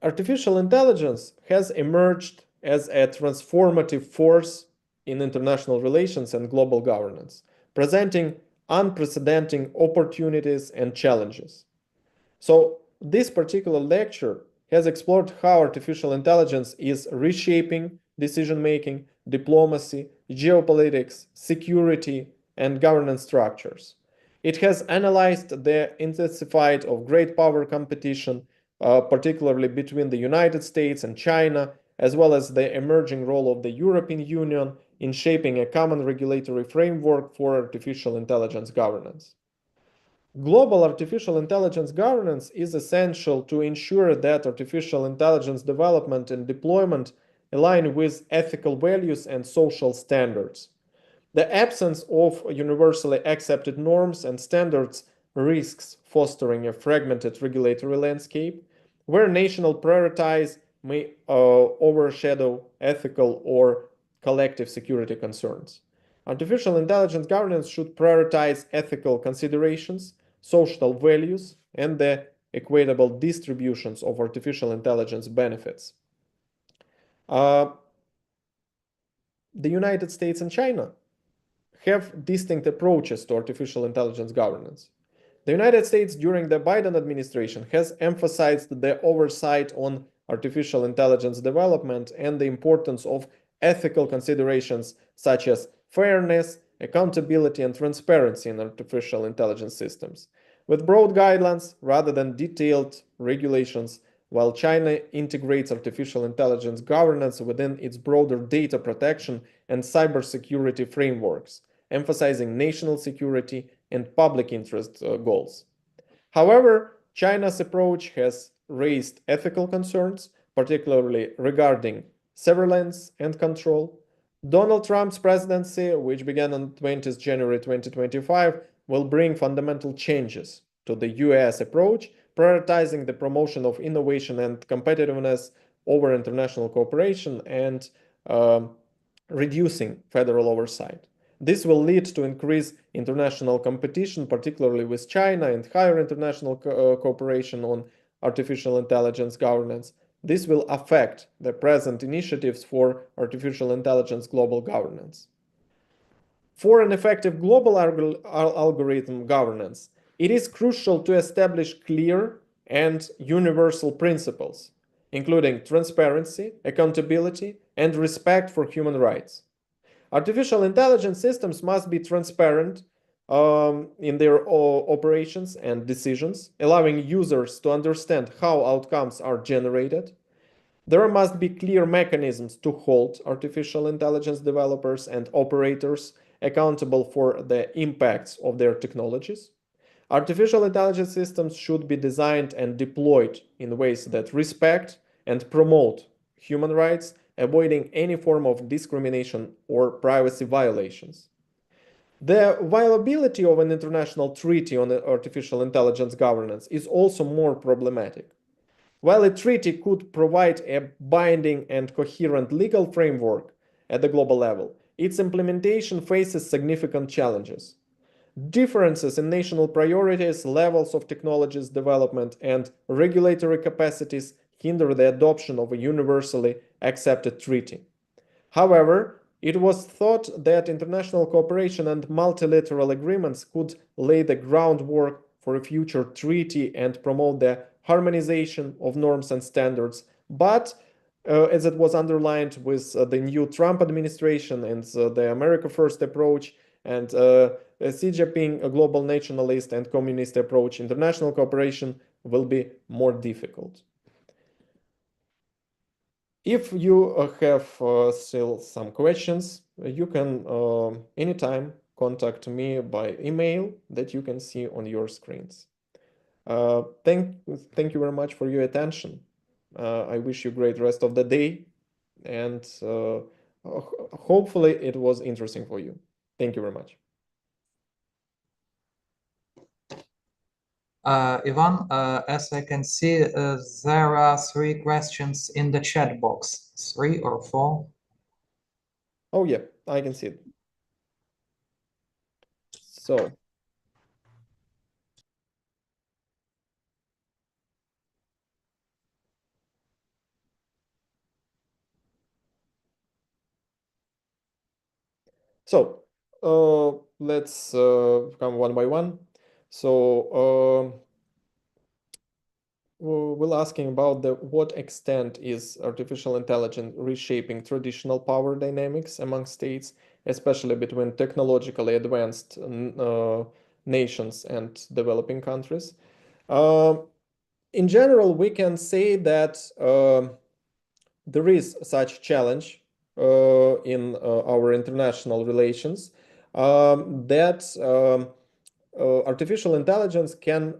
Artificial intelligence has emerged as a transformative force in international relations and global governance, presenting unprecedented opportunities and challenges. So this particular lecture has explored how artificial intelligence is reshaping decision-making, diplomacy, geopolitics, security, and governance structures. It has analyzed the intensified of great power competition, particularly between the United States and China, as well as the emerging role of the European Union in shaping a common regulatory framework for artificial intelligence governance. Global artificial intelligence governance is essential to ensure that artificial intelligence development and deployment align with ethical values and social standards. The absence of universally accepted norms and standards risks fostering a fragmented regulatory landscape where national priorities may overshadow ethical or collective security concerns. Artificial intelligence governance should prioritize ethical considerations, social values, and the equitable distributions of artificial intelligence benefits. The United States and China have distinct approaches to artificial intelligence governance. The United States, during the Biden administration, has emphasized the oversight on artificial intelligence development and the importance of ethical considerations such as fairness, accountability, and transparency in artificial intelligence systems, with broad guidelines rather than detailed regulations, while China integrates artificial intelligence governance within its broader data protection and cybersecurity frameworks, emphasizing national security and public interest goals. However, China's approach has raised ethical concerns, particularly regarding surveillance and control. Donald Trump's presidency, which began on 20th January 2025, will bring fundamental changes to the US approach, prioritizing the promotion of innovation and competitiveness over international cooperation and reducing federal oversight. This will lead to increased international competition, particularly with China, and higher international cooperation on artificial intelligence governance. This will affect the present initiatives for artificial intelligence global governance. For an effective global algorithm governance, it is crucial to establish clear and universal principles, including transparency, accountability, and respect for human rights. Artificial intelligence systems must be transparent in their operations and decisions, allowing users to understand how outcomes are generated. There must be clear mechanisms to hold artificial intelligence developers and operators accountable for the impacts of their technologies. Artificial intelligence systems should be designed and deployed in ways that respect and promote human rights, avoiding any form of discrimination or privacy violations. The viability of an international treaty on artificial intelligence governance is also more problematic. While a treaty could provide a binding and coherent legal framework at the global level, its implementation faces significant challenges. Differences in national priorities, levels of technologies development, and regulatory capacities hinder the adoption of a universally accepted treaty. However, it was thought that international cooperation and multilateral agreements could lay the groundwork for a future treaty and promote the harmonization of norms and standards. But as it was underlined with the new Trump administration and the America First approach and Xi Jinping, a global nationalist and communist approach, international cooperation will be more difficult. If you have still some questions, you can anytime contact me by email that you can see on your screens. Thank you very much for your attention. I wish you a great rest of the day, and hopefully it was interesting for you. Thank you very much.
Ivan, as I can see, there are 3 questions in the chat box, 3 or 4.
Oh yeah, I can see it. So. So let's come one by one. So we're asking about what extent is artificial intelligence reshaping traditional power dynamics among states, especially between technologically advanced nations and developing countries. In general, we can say that there is such challenge in our international relations that artificial intelligence can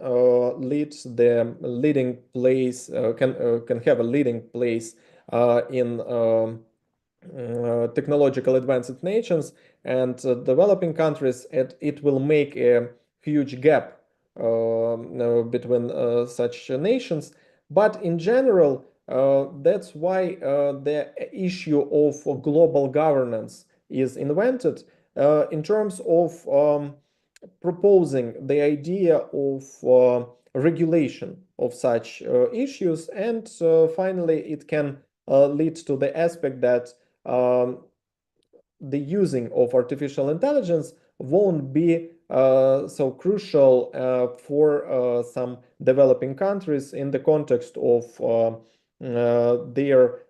lead the leading place can have a leading place in technological advanced nations, and developing countries, it will make a huge gap between such nations. But in general, that's why the issue of global governance is invented in terms of proposing the idea of regulation of such issues, and finally it can lead to the aspect that the using of artificial intelligence won't be so crucial for some developing countries in the context of their,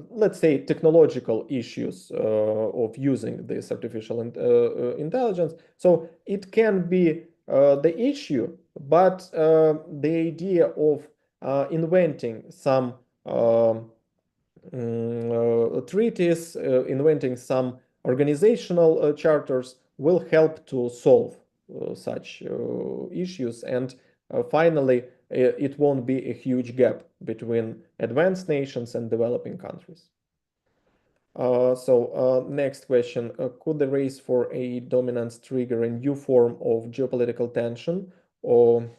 let's say, technological issues of using this artificial intelligence. So it can be the issue, but the idea of inventing some treaties, inventing some organizational charters will help to solve such issues, and finally it won't be a huge gap between advanced nations and developing countries. Next question, could the race for a dominance trigger a new form of geopolitical tension or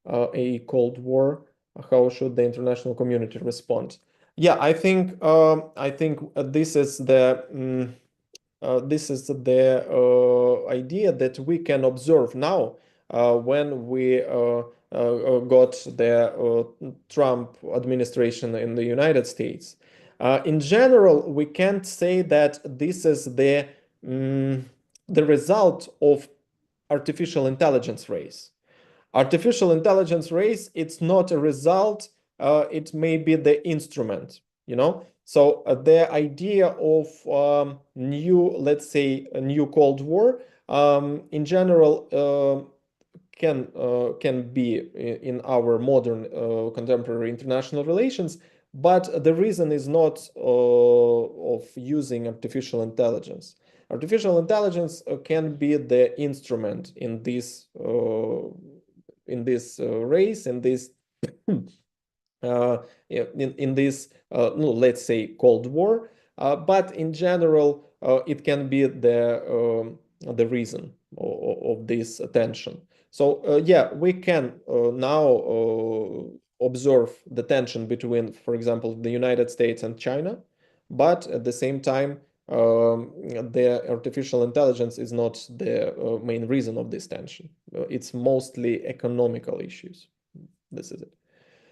a Cold War? How should the international community respond? Yeah, I think this is the idea that we can observe now when we got the Trump administration in the United States. In general, we can't say that this is the result of artificial intelligence race. Artificial intelligence race, it's not a result, it may be the instrument, you know. So the idea of new, let's say, a new Cold War, in general, can be in our modern contemporary international relations, but the reason is not of using artificial intelligence. Artificial intelligence can be the instrument in this race, in this in this let's say Cold War, but in general it can be the reason of this tension. So yeah, we can now observe the tension between, for example, the United States and China, but at the same time the artificial intelligence is not the main reason of this tension. It's mostly economical issues. This is it.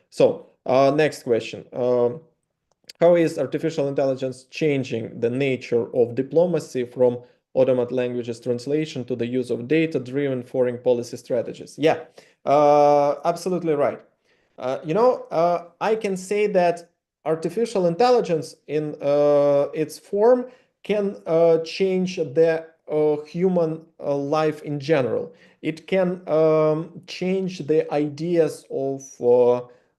So next question. How is artificial intelligence changing the nature of diplomacy from automated languages translation to the use of data-driven foreign policy strategies? Yeah, absolutely right. You know, I can say that artificial intelligence in its form can change the human life in general. It can change the ideas of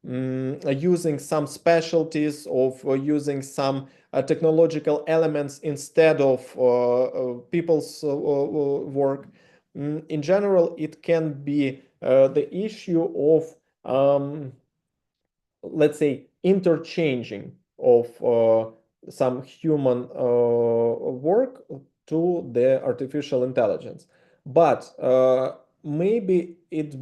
using some specialties, of using some technological elements instead of people's work. In general, it can be the issue of let's say interchanging of some human work to the artificial intelligence, but maybe it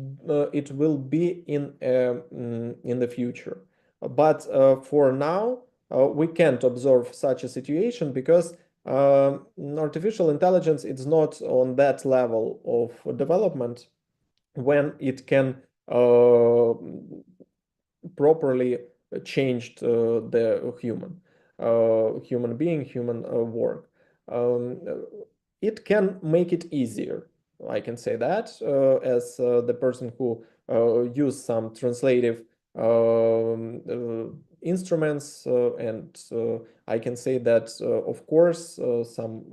will be in the future. But for now, we can't observe such a situation because artificial intelligence is not on that level of development when it can properly changed the human being, human work. It can make it easier. I can say that as the person who used some translative instruments, and I can say that of course some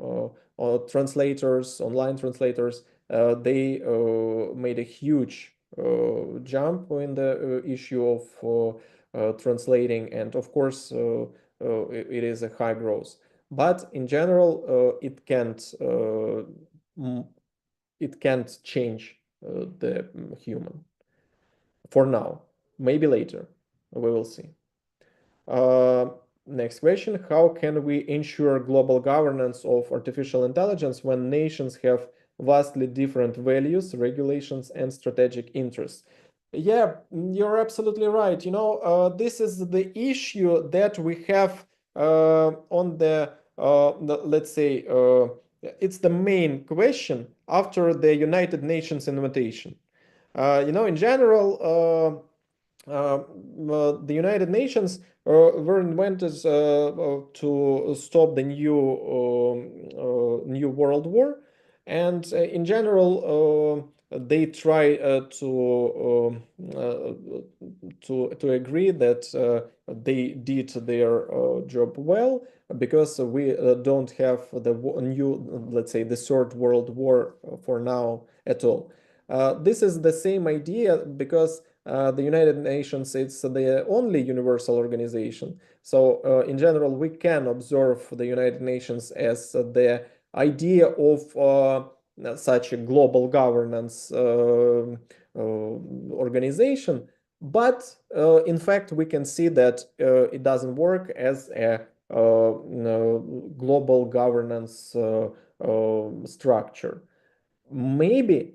translators, online translators, they made a huge jump in the issue of translating, and of course it is a high growth, but in general it can't change the human for now. Maybe later we will see. Next question, how can we ensure global governance of artificial intelligence when nations have vastly different values, regulations, and strategic interests? Yeah, you're absolutely right. This is the issue that we have on let's say, it's the main question after the United Nations invitation. In general, the United Nations were invented to stop the new World War, and in general, they try to agree that they did their job well, because we don't have the new, let's say, the Third World War for now at all. This is the same idea because the United Nations, it's the only universal organization. So in general, we can observe the United Nations as the idea of such a global governance organization. But in fact, we can see that it doesn't work as a global governance structure. Maybe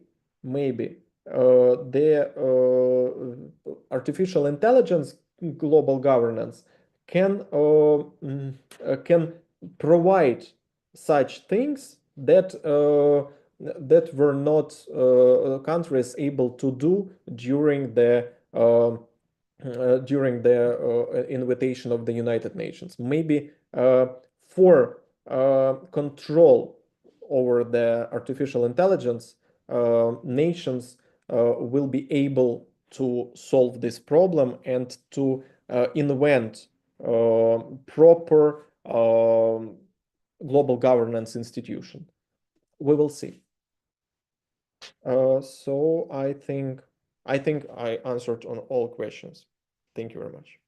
the artificial intelligence global governance can provide such things that were not countries able to do during the invitation of the United Nations. Maybe for control over the artificial intelligence, nations will be able to solve this problem and to invent proper global governance institution. We will see. So I think I answered on all questions. Thank you very much.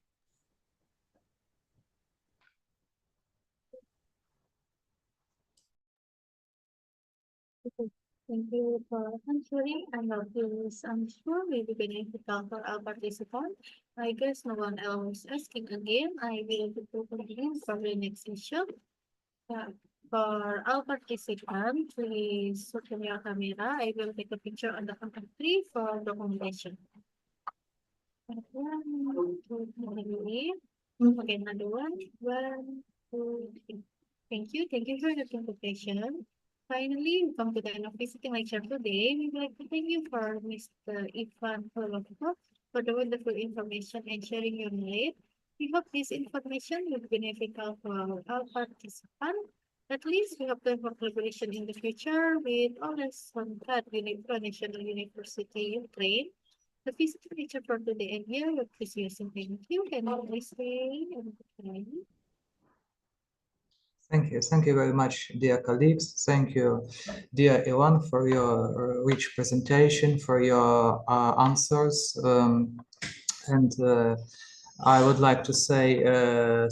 Thank you for answering. I hope this answer will be beneficial for our participants. I guess no one else asking again. I will continue for the next session. For our participants, please switch on your camera. I will take a picture on the contact tree for documentation. 1, 2, 3. Okay, another one. 1, 2, 3. Thank you. Thank you for the presentation. Finally, we come to the end of visiting lecture today. We would like to thank you for Mr. Ivan Holovko for the wonderful information and sharing your knowledge. We hope this information will be beneficial for our participants. At least we hope to have collaboration in the future with Oles Honchar Dnipro National University, Ukraine. The visiting lecture for today and here with this using. Thank you and please stay and goodbye.
Thank you very much, dear colleagues. Thank you, dear Ivan, for your rich presentation, for your answers. And I would like to say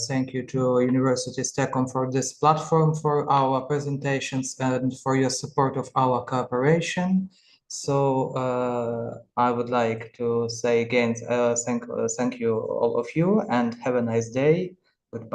thank you to University STEKOM for this platform, for our presentations, and for your support of our cooperation. So I would like to say again, thank you all of you, and have a nice day. Goodbye.